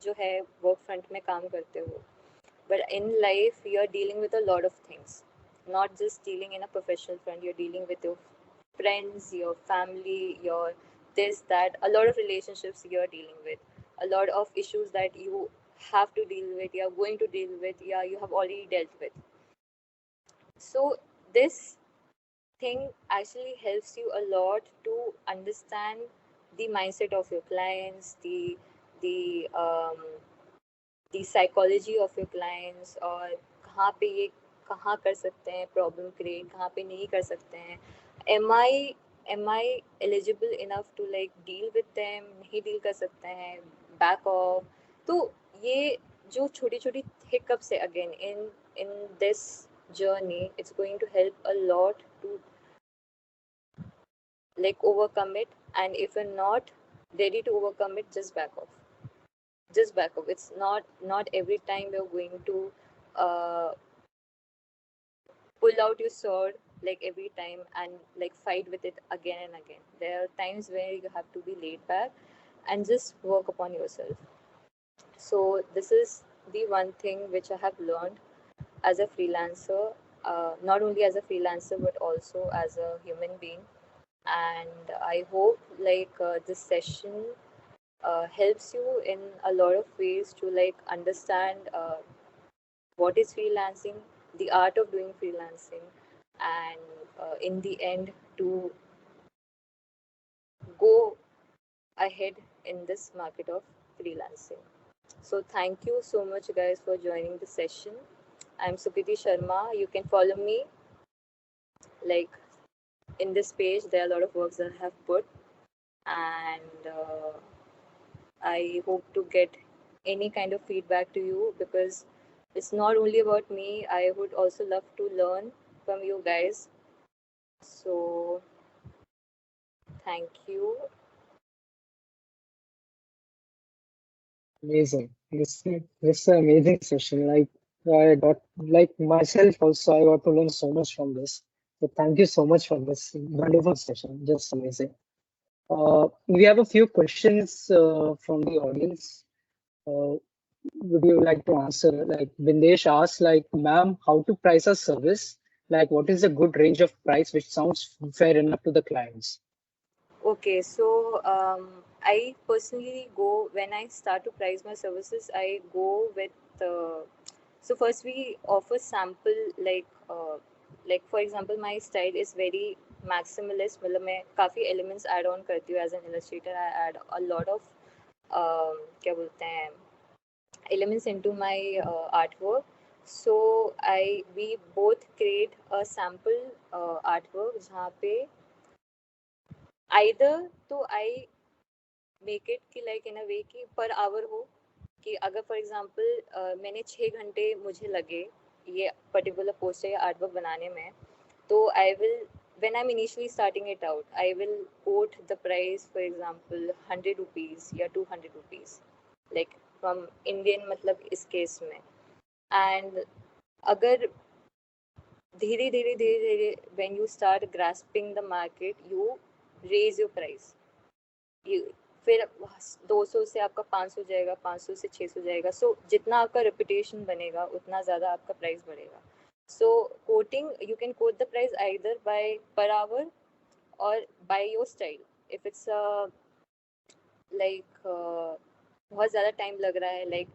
जो है work front में काम करते हो, but in life you're dealing with a lot of things, not just dealing in a professional front, you're dealing with your friends, your family, your this, that, a lot of relationships you're dealing with, a lot of issues that you have to deal with, you're going to deal with, yeah, you have already dealt with. So this thing actually helps you a lot to understand the mindset of your clients, the the psychology of your clients, और कहाँ पे ये कहाँ कर सकते हैं problem create, कहाँ पे नहीं कर सकते हैं, am I eligible enough to like deal with them, नहीं डील कर सकते हैं, बैक ऑफ. तो ये जो छोटी छोटी हिकअप्स है again in this journey, it's going to help a lot to like overcome it. And if you're not ready to overcome it, just back off, just back off. It's not every time you're going to uh, pull out your sword like every time and like fight with it again and again. There are times where you have to be laid back and just work upon yourself. So this is the one thing which I have learned as a freelancer, not only as a freelancer but also as a human being. And I hope like this session helps you in a lot of ways to like understand what is freelancing, the art of doing freelancing, and in the end to go ahead in this market of freelancing. So thank you so much guys for joining the session. I'm Sukriti Sharma. You can follow me like in this page. There are a lot of works that I have put, and I hope to get any kind of feedback to you, because it's not only about me. I would also love to learn from you guys. So thank you. Amazing. This is an amazing session. Like I got like myself also, I got to learn so much from this. So thank you so much for this wonderful session. Just amazing. We have a few questions from the audience. Would you like to answer? Like Bindesh asked, like, ma'am, how to price a service? Like, what is a good range of price which sounds fair enough to the clients? Okay, so I personally go, when I start to price my services, I go with so first we offer sample like for example my style is very maximalist. मतलब मैं काफ़ी elements add on करती हूँ as an illustrator. I add a lot of क्या बोलते हैं elements into my artwork. So we both create a sample artwork जहाँ पे either तो I make it कि like in a way कि per hour हो, कि अगर फॉर एग्जांपल मैंने 6 घंटे मुझे लगे ये पर्टिकुलर पोस्टर या आर्टवर्क बनाने में, तो I will when I'm initially starting it out, I will quote the price, for example, 100 rupees या 200 rupees, like from Indian मतलब इस केस में. And अगर धीरे धीरे धीरे धीरे when you start grasping the market, you raise your price. You फिर 200 से आपका 500 जाएगा, 500 से 600 जाएगा. सो जितना आपका रेपुटेशन बनेगा उतना ज़्यादा आपका प्राइस बढ़ेगा. So quoting, you can quote the price either by per hour और by your style. If it's like बहुत ज़्यादा टाइम लग रहा है, like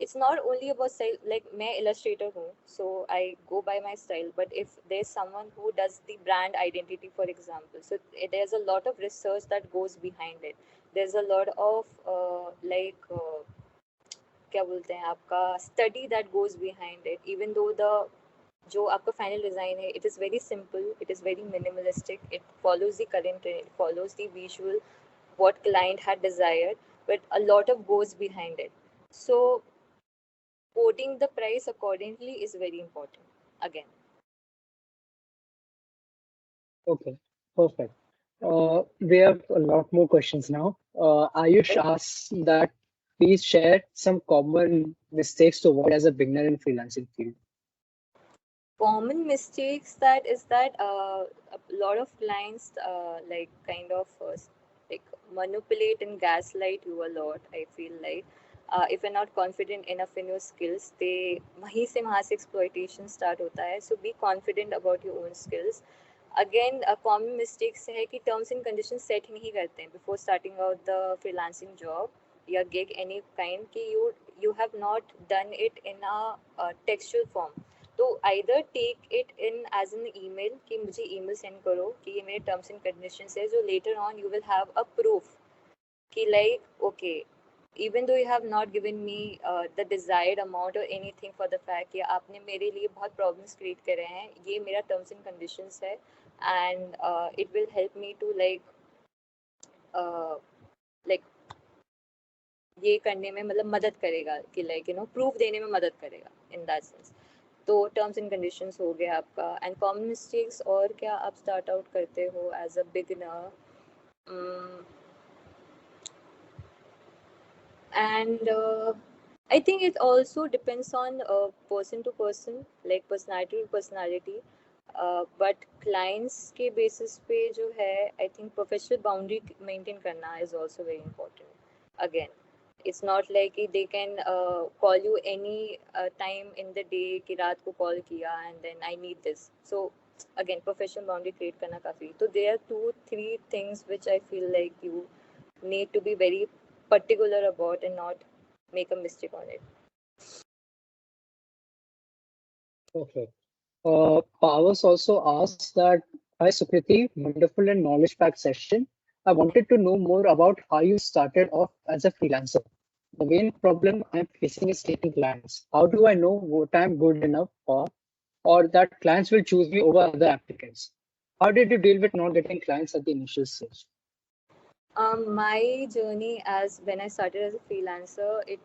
it's not only about style. Like मैं illustrator हूँ, so I go by my style. But if there's someone who does the brand identity, for example, so there's a lot of research that goes behind it. There's a lot of क्या बोलते हैं आपका study that goes behind it. Even though the जो आपका final design है, it is very simple, it is very minimalistic, it follows the current trend, it follows the visual what client had desired, but a lot of goes behind it. So quoting the price accordingly is very important again. Okay, perfect. We have a lot more questions now. Ayush asks that please share some common mistakes to avoid as a beginner in freelancing field. Common mistakes that is that a lot of clients like kind of like manipulate and gaslight you a lot. I feel like if you're not confident enough in your skills, they वहाँ से exploitation start होता है. So be confident about your own skills. Again, a common mistake है कि terms and conditions set नहीं करते हैं before starting out the freelancing job या gig any kind, कि you have not done it in a textual form. तो either take it in as an email कि मुझे email send करो कि ये मेरे terms and conditions है, जो later on you will have a proof कि like okay, even though you have not given me the desired amount or anything for the fact कि आपने मेरे लिए बहुत problems create करे हैं, ये मेरा terms and conditions है, and it will help me to like ये करने में मतलब मदद करेगा कि लाइक प्रूफ देने में मदद करेगा इन दैट सेंस. तो टर्म्स एंड कंडीशंस हो गया आपका. एंड कॉमन मिस्टेक्स और क्या आप स्टार्ट आउट करते हो as a beginner. And I think it also depends on person to person, like personality to personality. But clients के basis पे जो है, I think professional boundary maintain करना is also very important. Again, it's not like they can call you any time in the day कि रात को call किया and then I need this. So again, professional boundary create करना काफी. So there are 2-3 things which I feel like you need to be very particular about and not make a mistake on it. Perfect. Pavas also asks that, hi Sukriti, wonderful and knowledge-packed session. I wanted to know more about how you started off as a freelancer. The main problem I'm facing is getting clients. How do I know what I'm good enough for, or that clients will choose me over other applicants? How did you deal with not getting clients at the initial stage? My journey as when I started as a freelancer, it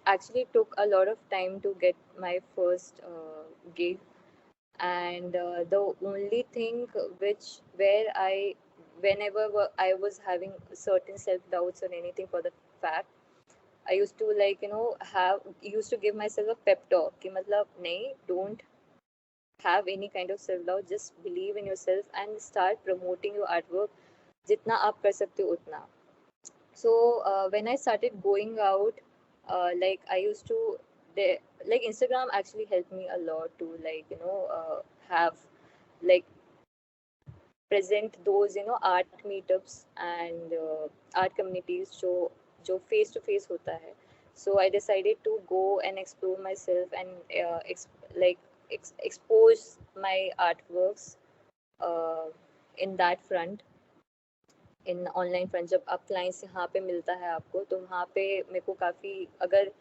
actually took a lot of time to get my first gig. And the only thing where whenever I was having certain self-doubts or anything for the fact, I used to used to give myself a pep talk कि मतलब नहीं, don't have any kind of self-doubt, just believe in yourself and start promoting your artwork जितना आप कर सकते हो उतना. So when I started going out, like I used to like Instagram actually helped me a lot to have like present those art meetups and art communities जो face to face होता है. So I decided to go and explore myself and expose my artworks in that front, in online front. जब आप clients यहाँ पे मिलता है आपको, तो वहाँ पे मेरे को काफ़ी, अगर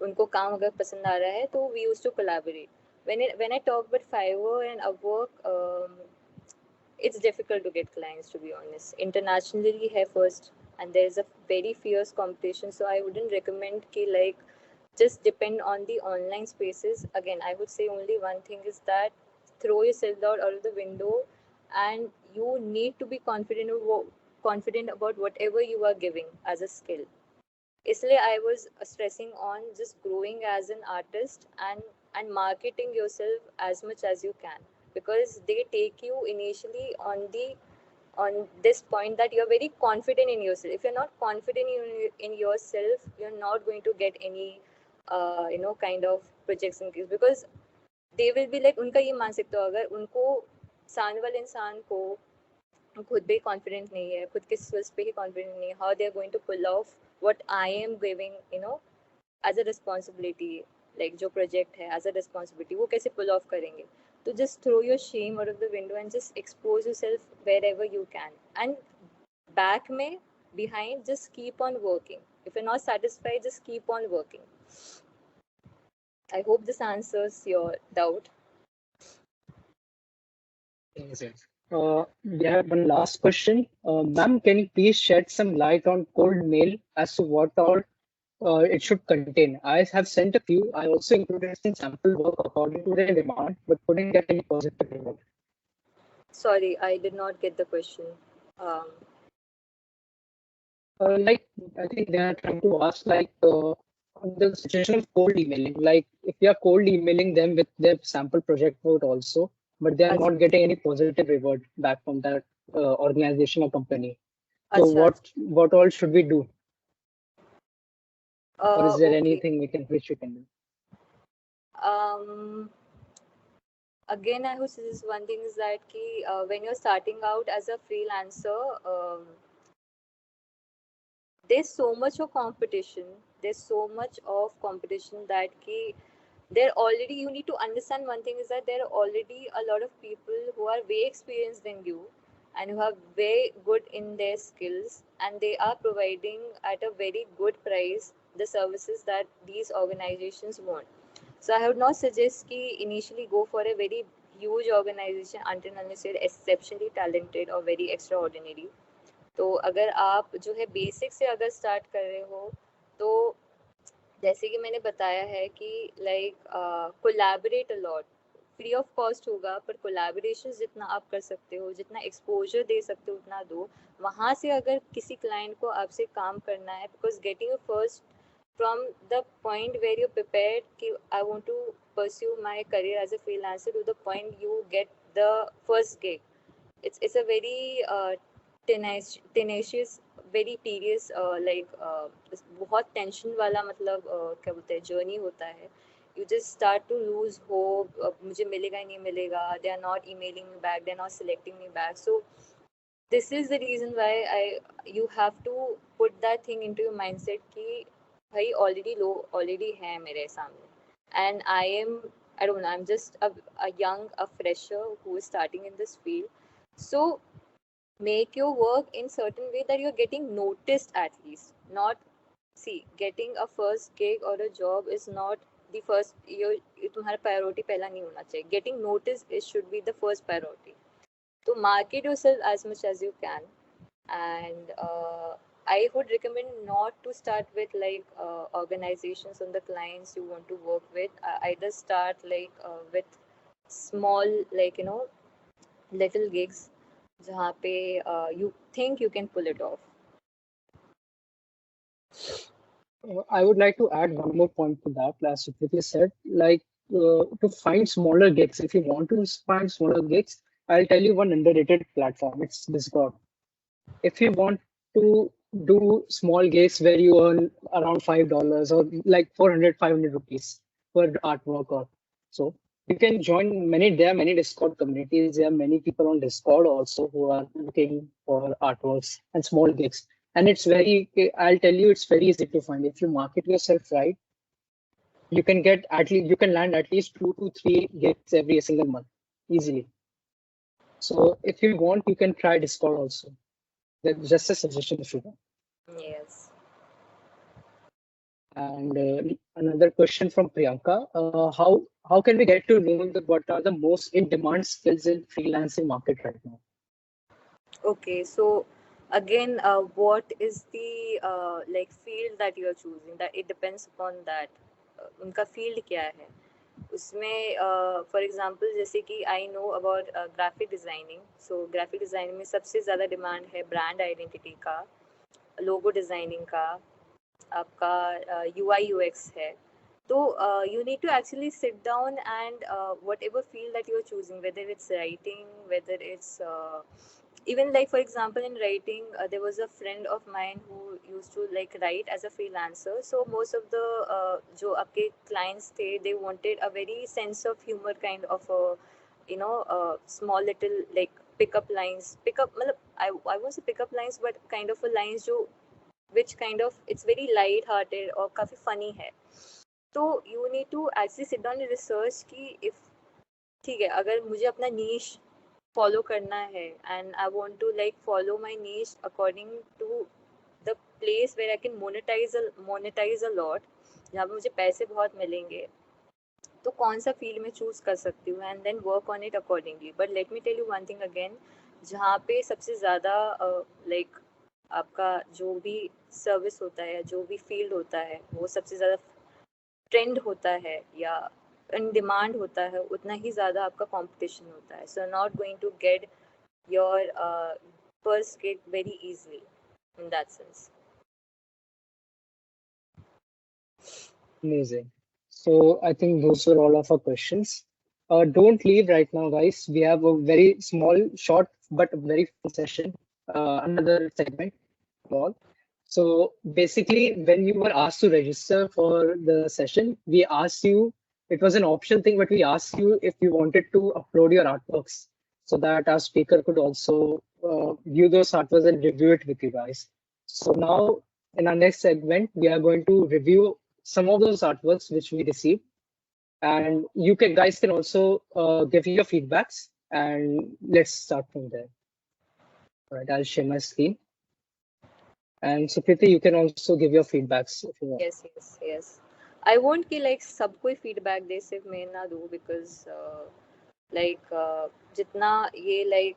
उनको काम अगर पसंद आ रहा है तो we use to collaborate. when I talk with Fiverr and Upwork, it's difficult to get clients, to be honest. Internationally है first, and there is a very fierce competition, so I wouldn't recommend कि like just depend on the online spaces. Again, I would say only one thing is that throw yourself out of the window, and you need to be confident about whatever you are giving as a skill. इसलिए I was stressing on just growing as an artist and marketing yourself as much as you can, because they take you initially on this point that you're very confident in yourself. If you're not confident in yourself, you're not going to get any kind of projects in case, because they will be like, उनका ये मान सकते हो, अगर उनको सामने वाले इंसान को खुद भी कॉन्फिडेंट नहीं है, खुद के स्किल्स पे ही कॉन्फिडेंट नहीं है, how they are going to pull off what I am giving as a responsibility, like जो प्रोजेक्ट है एज अ रिस्पॉन्सिबिलिटी, वो कैसे पुल ऑफ करेंगे. तो just throw your shame out of the window and just expose yourself wherever you can, and back में behind just keep on working. If you're not satisfied, just keep on working. I hope this answers your doubt. Yes, yes. We have one last question. Ma'am, can you please shed some light on cold mail as to what all it should contain? I have sent a few. I also included some sample work according to their demand, but couldn't get any positive result. Sorry, I did not get the question. Like, I think they are trying to ask, like, on the situation of cold emailing. Like, if you are cold emailing them with their sample project note also, but they are not getting any positive reward back from that organization or company. So what all should we do? Or is there anything which we can do? Again, I would suggest one thing is that when you're starting out as a freelancer, there's so much of competition there's so much of competition that there already, you need to understand one thing is that there are already a lot of people who are way experienced than you and who are way good in their skills, and they are providing at a very good price the services that these organizations want. So I would not suggest कि initially go for a very huge organization until unless you're exceptionally talented or very extraordinary. तो अगर आप जो है basic से अगर start कर रहे हो, तो जैसे कि मैंने बताया है कि like collaborate a lot, free of cost होगा, पर कोलैबोरेशन जितना आप कर सकते हो, जितना एक्सपोजर दे सकते हो उतना दो। वहाँ से अगर किसी क्लाइंट को आपसे काम करना है, because getting first from the point where you're prepared कि I want to pursue my career as a freelancer to the point you get the first gig, it's a very tenacious, very tedious बहुत tension वाला मतलब क्या बोलते हैं journey होता है। You just start to lose hope, मुझे मिलेगा ही नहीं मिलेगा, they are not emailing me back, they are not selecting me back. So this is the reason why you have to put that thing into your mindset कि भाई already लोग already हैं मेरे सामने, and I don't know, I'm just a young, a fresher who is starting in this field. So make your work in certain way that you're getting noticed at least. Not, see, getting a first gig or a job is not the first, तुम्हारा priority पहला नहीं होना चाहिए. Getting noticed, it should be the first priority. So market yourself as much as you can, and I would recommend not to start with organizations and the clients you want to work with. Either start with small, little gigs जहाँ पे you think you can pull it off. I would like to add one more point to that. As Sukriti said, to find smaller gigs. If you want to find smaller gigs, I'll tell you one underrated platform. It's Discord. If you want to do small gigs where you earn around $5 or like 400, 500 rupees per artwork or so, you can join many. There are many Discord communities. There are many people on Discord also who are looking for artworks and small gigs. And it's I'll tell you, it's very easy to find. If you market yourself right, you can you can land at least 2 to 3 gigs every single month easily. So if you want, you can try Discord also. That's just a suggestion if you want. Yes. And another question from Priyanka: how can we get to know what are the most in-demand skills in freelancing market right now? Okay, so again, what is the field that you are choosing? That it depends upon that. उनका field क्या है? उसमें for example जैसे कि I know about graphic designing. So graphic designing में सबसे ज़्यादा demand है brand identity का, logo designing का, आपका UI UX है. So you need to actually sit down and whatever field that you are choosing, whether it's writing, whether it's even for example in writing, there was a friend of mine who used to write as a freelancer. So most of the जो आपके clients थे, they wanted a very sense of humor kind of a small little pickup lines, I won't say pickup lines, but kind of a lines जो which kind of it's very light hearted और काफी funny है. तो you need to actually sit down and research कि if ठीक है, अगर मुझे अपना niche follow करना है and I want to follow my niche according to the place where I can monetize a lot, जहाँ पे मुझे पैसे बहुत मिलेंगे, तो कौन सा फील्ड में चूज कर सकती हूँ and then work on it accordingly. But let me tell you one thing again, जहाँ पे सबसे ज़्यादा आपका जो भी सर्विस होता है, जो भी फील्ड होता है, वो सबसे ज़्यादा ट्रेंड होता है या इन डिमांड होता है, उतना ही ज़्यादा आपका कंपटीशन होता है. So not going to get your first gig very easily in that sense. Amazing. So I think those were all of our questions. Don't leave right now, guys. We have a very small, short, but very full session. Another segment. All. So basically, when you were asked to register for the session, we asked you, it was an optional thing, but we asked you if you wanted to upload your artworks so that our speaker could also view those artworks and review it with you guys. So now in our next segment, we are going to review some of those artworks which we received, and you guys can also give your feedbacks, and let's start from there. All right, I'll share my screen. And Sukriti, you can also give your feedbacks if you want. Yes. I won't कि like सबको feedback दे सिर्फ मैं ना दूँ because जितना ये like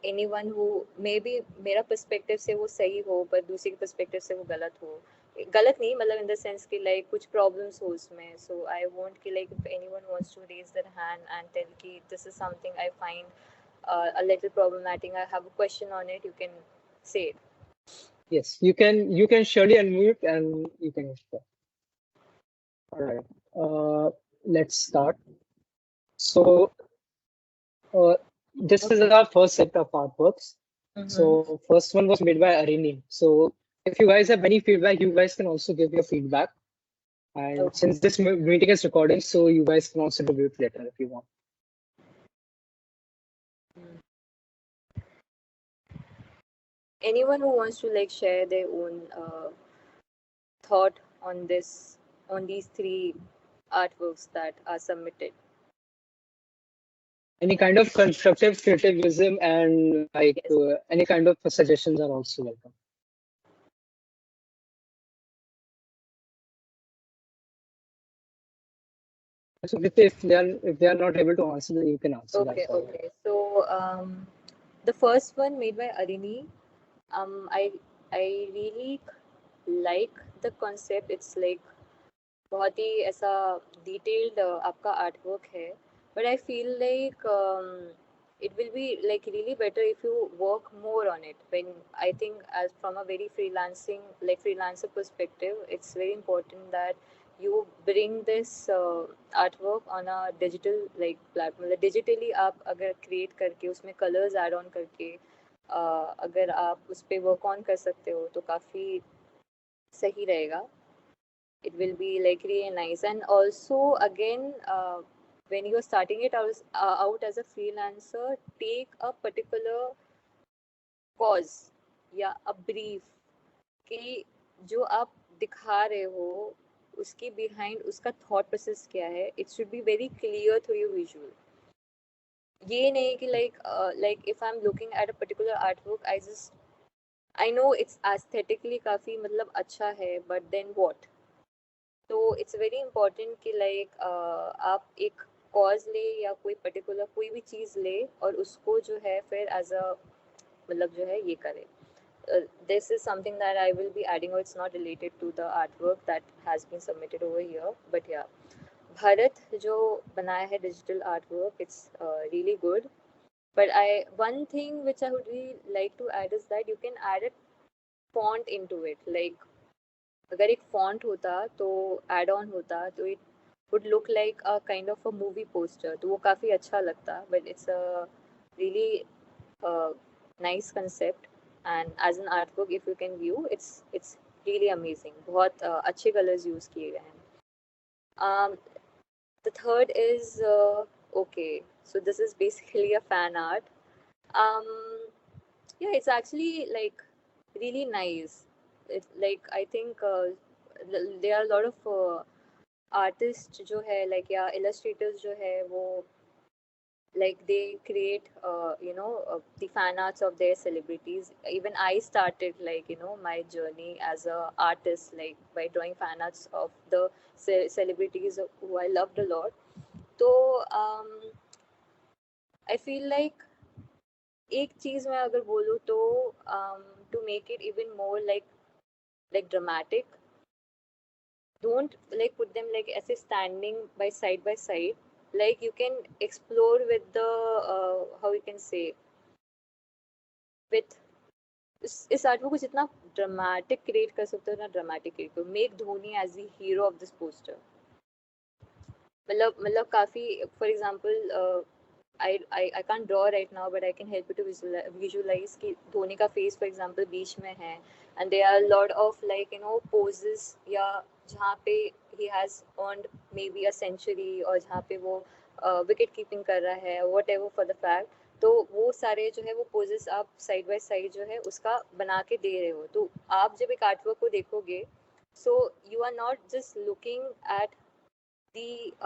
anyone who maybe मेरा perspective से वो सही हो पर दूसरे के perspective से वो गलत नहीं मतलब in the sense कि like कुछ problems हो उसमें, so I won't कि like if anyone wants to raise their hand and tell कि this is something I find a little problematic, I have a question on it, you can say it. Yes, you can surely unmute and you can share. All right, let's start. So this is our first set of artworks. So first one was made by Arini. So if you guys have any feedback, you guys can also give your feedback. And since this meeting is recording, so you guys can also review it later if you want. Anyone who wants to like share their own thought on these three artworks that are submitted? Any kind of constructive criticism and like any kind of suggestions are also welcome. So if they are not able to answer, then you can answer. Okay. So the first one made by Arini, I really like the concept. It's like बहुत ही ऐसा detailed आपका artwork है, but I feel like it will be like really better if you work more on it. When I think as from a very freelancer perspective, it's very important that you bring this artwork on a digital like platform. मतलब digitally आप अगर create करके उसमें colors add on करके अगर आप उस पे work on कर सकते हो तो काफ़ी सही रहेगा. It will be like really nice. And also again when you're starting it out as a freelancer, take a particular cause या a brief कि जो आप दिखा रहे हो उसके behind उसका thought process क्या है. It should be very clear through your visual. ये नहीं कि like if I'm looking at a particular artwork, I know it's aesthetically काफी मतलब अच्छा है, but then what? तो इट्स वेरी इम्पॉर्टेंट कि लाइक आप एक कॉज ले या कोई पर्टिकुलर कोई भी चीज़ ले और उसको जो है फिर एज अ मतलब जो है ये करे. This is something that I will be adding, or it's not related to the artwork that has been submitted over here, but yeah, Bharat जो बनाया है digital artwork, it's really good. But one thing which I would really like to add is that you can add a font into it. Like अगर एक font होता तो add on होता तो it would look like a kind of a movie poster, तो वो काफ़ी अच्छा लगता. But it's a really nice concept, and as an artwork if you can view, it's really amazing. बहुत अच्छे colors use किए गए हैं. The third is okay, so this is basically a fan art. Yeah, it's actually like really nice. It's like I think there are a lot of artists जो है like या illustrators जो है वो like they create the fan arts of their celebrities. Even I started like my journey as a artist like by drawing fan arts of the celebrities who I loved a lot. So I feel like एक चीज मैं अगर बोलूँ तो to make it even more like dramatic, don't like put them like ऐसे standing by side, like you can explore with the how you can say with इस art को जितना ड्रामेटिक क्रिएट कर सकते हो ना ड्रामेटिक क्रिएट करो. Make Dhoni as the hero of this poster. मतलब काफी for example I can't draw right now, but I can help you to visualize कि धोनी का face for example बीच में है, and there are a lot of like poses या जहाँ पे he has earned maybe a century और जहाँ पे वो wicket keeping कर रहा है whatever for the fact. तो वो सारे जो है वो पोजेस आप साइड बाय साइड जो है उसका बना के दे रहे हो। तो आप जब एक आर्टवर्क को देखोगे, so you are not just looking at the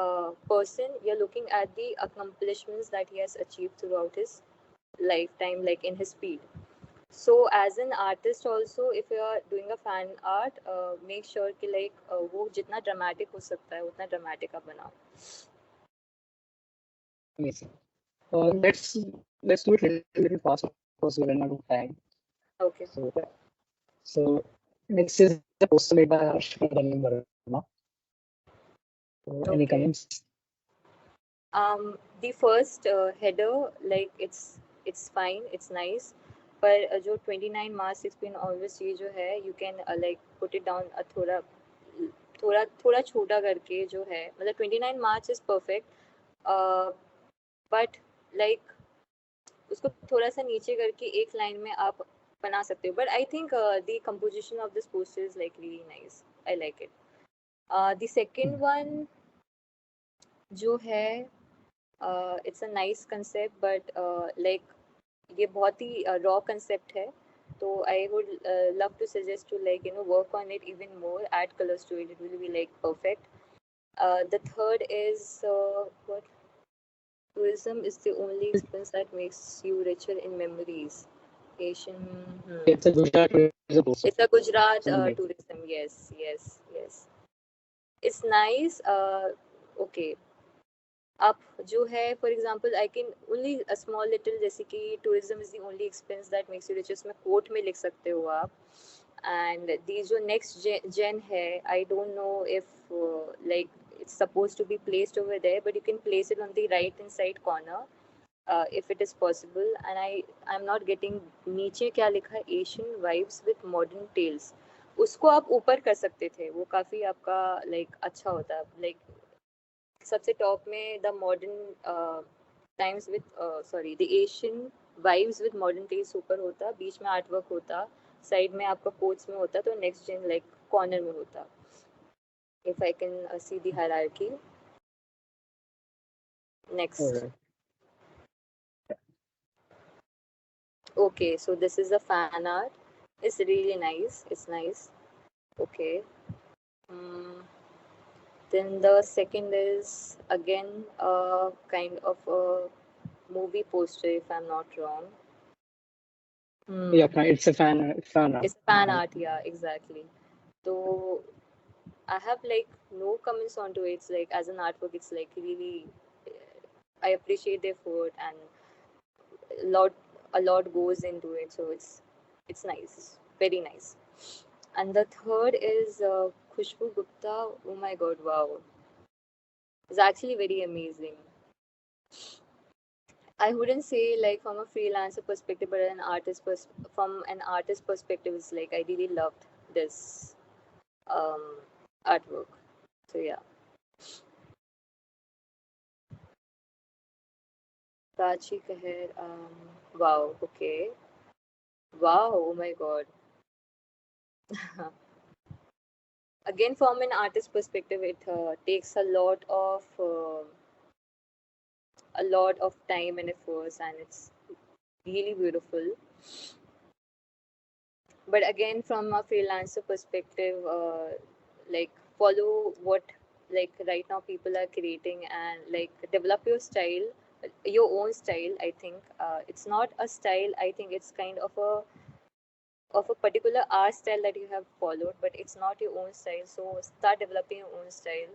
person, you're looking at the accomplishments that he has achieved throughout his lifetime, like in his speed. So as an artist also, if you are doing a fan art, make sure कि like वो जितना dramatic हो सकता है उतना dramatic आप बनाओ. Amazing. Let's do it a little fast because we're running out of time. Okay. So next is the poster made by Harsh Pradhan Verma. So any Okay. comments? The first header, like it's fine, it's nice. पर जो 29 March 16 August ये जो है, you can like put it down थोड़ा थोड़ा थोड़ा छोटा करके जो है, मतलब 29 March is perfect, but like उसको थोड़ा सा नीचे करके एक लाइन में आप बना सकते हो. But I think the composition of this poster is like really nice, I like it. The second one जो है, it's a nice concept, but like ये बहुत ही रॉ कंसेप्ट है. तो I would love to suggest to like work on it even more, add colors to it, it will be like perfect. The third is what? Tourism is the only expense that makes you richer in memories. Asian. It's a Gujarat tourism poster. It's a Gujarat Right. tourism. Yes. It's nice. Okay. अब जो है, for example I can only a small little, जैसे कि tourism is the only expense that makes you rich, उसमें coat में लिख सकते हो आप. एंड दी जो नेक्स्ट जेन है, I don't know if like it's supposed to be placed over there, but you can place it on the right hand side corner if it is possible. And I'm not getting नीचे क्या लिखा है, Asian vibes with modern tales. उसको आप ऊपर कर सकते थे, वो काफी आपका लाइक अच्छा होता. लाइक सबसे टॉप में the modern times with sorry the Asian vibes with modern taste ऊपर होता, बीच में आर्टवर्क होता, साइड में आपका कोट्स में होता, तो नेक्स्ट जेन लाइक कॉर्नर में होता. If I can see the hierarchy. Next. Alright. Okay, so this is a fan art. It's really nice. It's nice. Okay. Then the second is again a kind of a movie poster, if I'm not wrong. Yeah, it's a fan art. It's fan art, yeah, exactly. So I have like no comments onto it. It's like as an artwork, it's like really, I appreciate the effort and a lot goes into it. So it's nice, very nice. And the third is Khushbu Gupta. Oh my God, wow! It's actually very amazing. I wouldn't say like from a freelancer perspective, but from an artist perspective, it's like I really loved this artwork. So yeah. Prachi Kaher, wow, okay. Wow, oh my God. Again, from an artist perspective, it takes a lot of time and efforts, and it's really beautiful. But again, from a freelancer perspective, like follow what like right now people are creating, and like develop your style, your own style. I think it's not a style. I think it's kind of a particular art style that you have followed, but it's not your own style. So start developing your own style.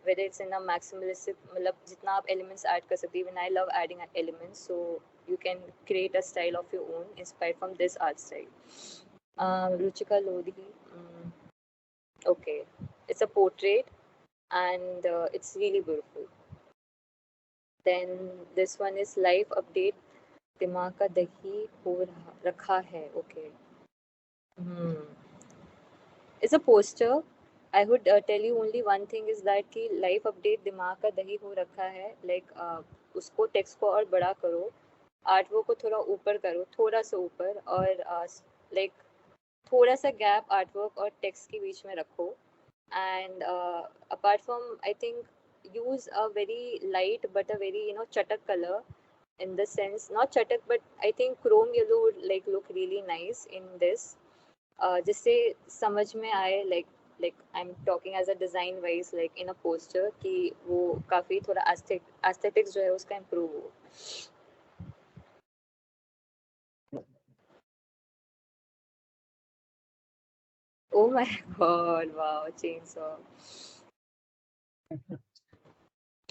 Whether it's in a maximalistic, मतलब जितना आप elements add कर सकते. Even I love adding elements, so you can create a style of your own inspired from this art style. Ruchika Lodhi. Okay, it's a portrait, and it's really beautiful. Then this one is life update. दिमाग का दही हो रखा है. Okay. It's a poster. I would tell you only one thing is that कि life update दिमाग का दही हो रखा है. Like उसको text को और बड़ा करो, आर्टवर्क को थोड़ा ऊपर करो, थोड़ा सा ऊपर, और like थोड़ा सा गैप आर्टवर्क और टेक्स्ट के बीच में रखो. And apart from, I think use a very light but a very chatak color in the sense, not chatak, but I think chrome yellow would like look really nice in this, जिससे समझ में आए, like I'm talking as a design wise, like in a poster, कि वो काफी थोड़ा aesthetics जो है उसका improve हो. Oh my god, wow, chainsaw.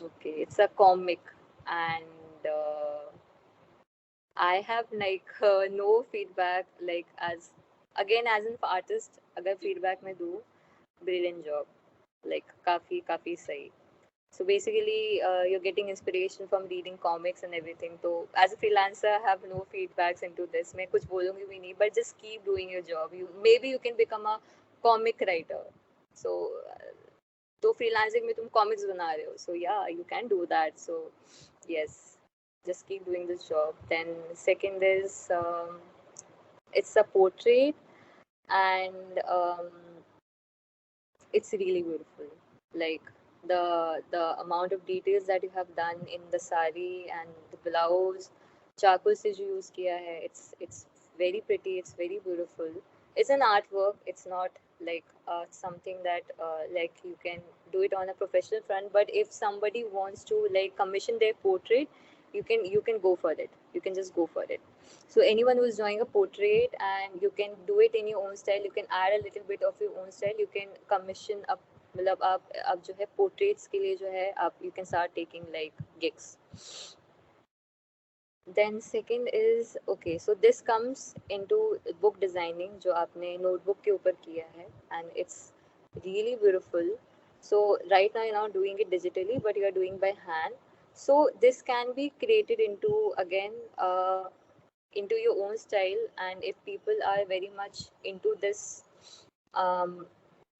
Okay, it's a comic, and I have like no feedback, like as again as an artist, अगर feedback मैं दूँ, brilliant job, like काफी सही. So basically, you're getting inspiration from reading comics and everything. So as a freelancer, I have no feedbacks into this. मैं कुछ बोलूँगी भी नहीं, but just keep doing your job. Maybe you can become a comic writer. So तो freelancing में तुम comics बना रहे हो. So yeah, you can do that. So yes, just keep doing this job. Then second is it's a portrait, and it's really beautiful. Like the amount of details that you have done in the sari and the blouse, charcoal se jo use kiya hai, it's very pretty. It's very beautiful. It's an artwork. It's not like something that like you can do it on a professional front. But if somebody wants to like commission their portrait, you can go for it. You can just go for it. So anyone who is doing a portrait, and you can do it in your own style, you can add a little bit of your own style, you can commission up, मतलब आप जो है portraits के लिए जो है आप you can start taking like gigs. Then second is okay, so this comes into book designing जो आपने notebook के ऊपर किया है, and it's really beautiful. So right now you're not doing it digitally, but you are doing by hand. So this can be created into again into your own style, and if people are very much um,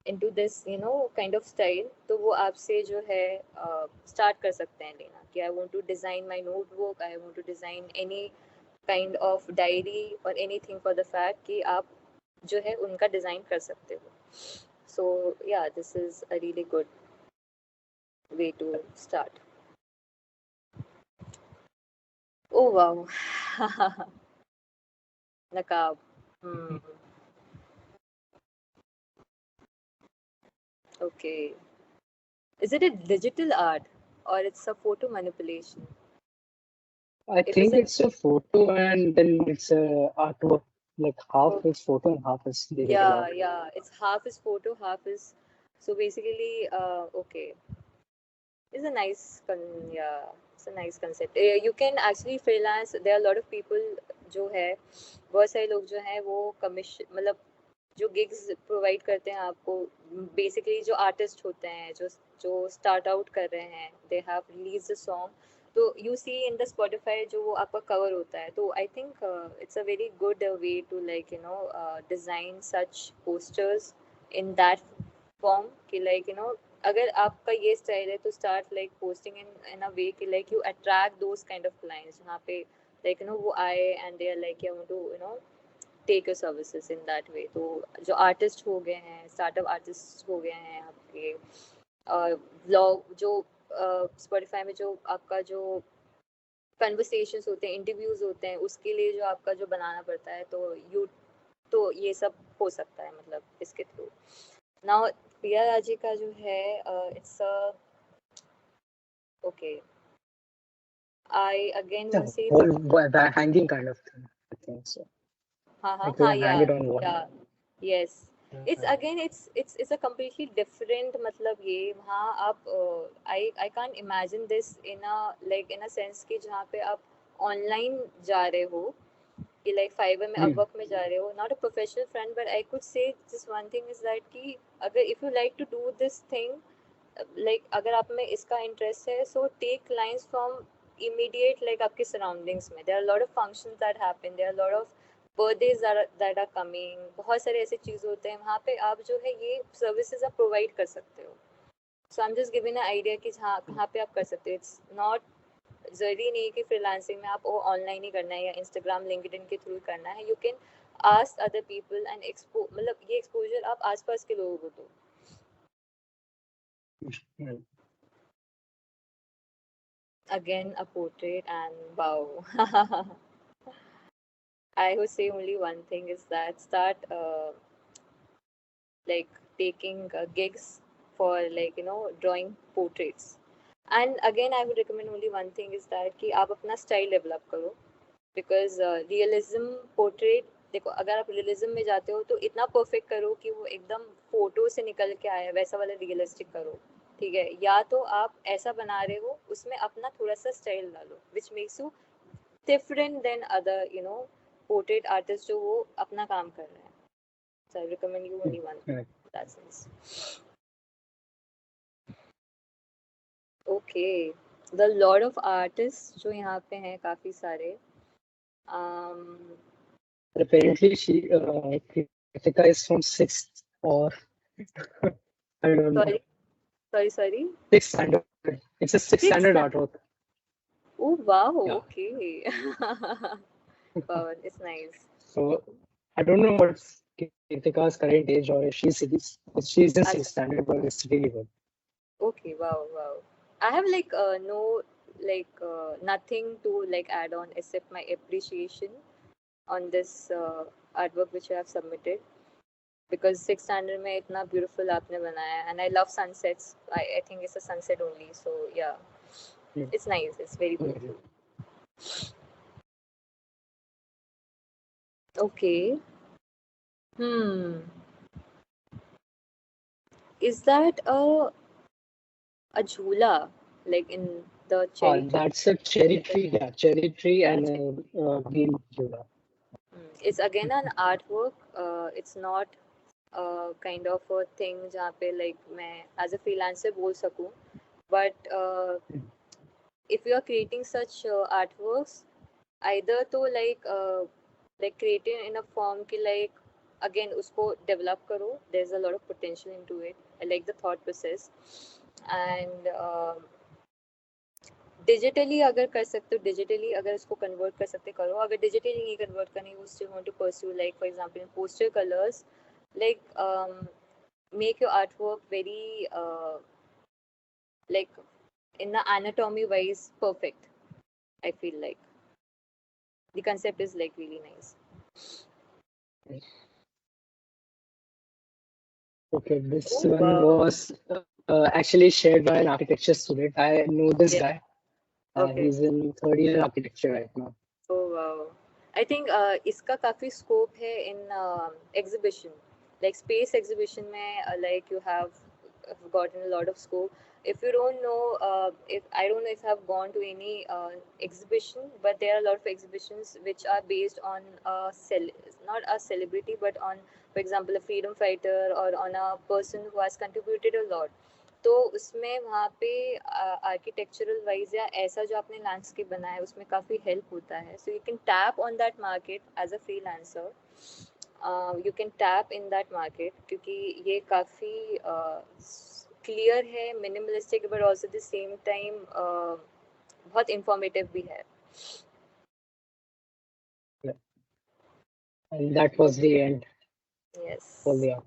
into this kind of style, तो वो आपसे जो है start कर सकते हैं लेना, कि I want to design my notebook, I want to design any kind of diary or anything for the fact कि आप जो है उनका design कर सकते हो. So yeah, this is a really good way to start. Oh wow. Naqab. Okay. Is it a digital art or it's a photo manipulation? I think it's a photo and then it's a artwork. Like half is photo and half is digital art. Yeah. It's half is photo, half is. So basically, okay. It's a nice, yeah. It's a nice concept. You can actually freelance. There are a lot of people जो है, बहुत सारे लोग जो हैं वो commission मतलब जो गिग्स प्रोवाइड करते हैं आपको, बेसिकली जो आर्टिस्ट होते हैं जो स्टार्ट आउट कर रहे हैं, they have release the song, तो you see in the Spotify जो वो आपका कवर होता है. तो I think it's a very good way to like design such posters in that form कि लाइक अगर आपका ये स्टाइल है तो start like posting in a way कि like you attract those kind of clients जहाँ पे लाइक वो आए and they are like I want to take your services in that way. तो जो आर्टिस्ट हो गए हैं, स्टार्टअप आर्टिस्ट हो गए हैं आपके, व्लॉग जो स्पॉटिफाई में जो आपका जो कन्वर्सेशंस होते हैं, इंटरव्यूज होते हैं, उसके लिए जो आपका जो बनाना पड़ता है, तो ये सब हो सकता है मतलब इसके थ्रू. नाउ प्रिया राजी का जो है it's okay, I again want to say that hanging kind of thing, I think so. yeah, it on wall. yeah, yes. It's again it's a completely different मतलब ये वहाँ आप I can't imagine this in a sense कि जहाँ पे आप online जा रहे हो कि like Fiverr में Upwork में जा रहे हो, not a professional friend, but I could say just one thing is that कि अगर if you like to do this thing, like अगर आप में इसका interest है, so take clients from immediate like आपके surroundings में. There are a lot of functions that happen, there are a lot of birthdays that are coming, बहुत सारे ऐसे चीज़ होते हैं वहाँ पे आप जो है ये services आप provide कर सकते हो. So I'm just giving an idea कि कहाँ पे आप कर सकते हो. It's not जरूरी नहीं कि फ्रीलांसिंग में आप वो ऑनलाइन ही करना है या इंस्टाग्राम लिंक्डइन के थ्रू करना है. You can ask other people and मतलब ये एक्सपोजर आप आसपास के लोगों को दो. again a portrait, and wow. I would say only one thing is that start like taking gigs for like drawing portraits. And again I would recommend only one thing is that कि आप अपना style develop करो, because realism portrait, देखो अगर आप realism में जाते हो तो इतना perfect करो कि वो एकदम फोटो से निकल के आए वैसा वाला realistic करो, ठीक है? या तो आप ऐसा बना रहे हो उसमें अपना थोड़ा सा स्टाइल डालो which makes you different than other portrait artists जो वो अपना काम कर रहे हैं. So I recommend you only one thing Right. in that sense. Okay, the lot of artists जो यहाँ पे हैं काफी सारे. But apparently, Kritika is from sixth or I don't know, Sorry. sixth standard. It's a sixth Sixth standard standard. artwork. Oh wow, Yeah. okay. Wow, it's nice. So I don't know what's Kritika's current age or if she's in Acha. sixth standard, but it's really good. Okay, wow. I have like no nothing to like add on except my appreciation on this artwork which you have submitted, because sixth standard में इतना beautiful आपने बनाया, and I love sunsets. I think it's a sunset only, so yeah, it's nice. It's very beautiful. Okay. Is that a jhula like in the cherry tree? That's a cherry tree. Yeah, cherry tree and green jhula. It's again an artwork. It's not kind of a thing जहाँ पे like मैं as a freelancer बोल सकूँ, but if you are creating such artworks, either तो like creating in a form कि like again उसको develop करो. There's a lot of potential into it. I like the thought process. And digitally अगर कर सकते हो, डिजिटली अगर इसको कन्वर्ट कर सकते करो. अगर डिजिटली नहीं कन्वर्ट करनी, वो still want to pursue like for example in poster colours, like make your artwork very like in the anatomy wise perfect. I feel like the concept is like really nice. Okay, this one was actually shared by an architecture student. I know this Yeah. guy. Okay. He's in third year architecture right now. Oh wow. I think इसका काफी scope है in exhibition, like space exhibition में like you have gotten a lot of scope. If you don't know, if I don't know if I've gone to any exhibition, but there are a lot of exhibitions which are based on not a celebrity, but on, for example, a freedom fighter or on a person who has contributed a lot. तो उसमें वहाँ पे architectural wise या ऐसा जो आपने landscape बनाया है उसमें काफ़ी हेल्प होता है. So you can tap on that market as a freelancer. You can tap in that market क्योंकि ये काफ़ी क्लियर है, minimalistic, but also the same time बहुत इंफॉर्मेटिव भी है. And that was the end Yes. for the art.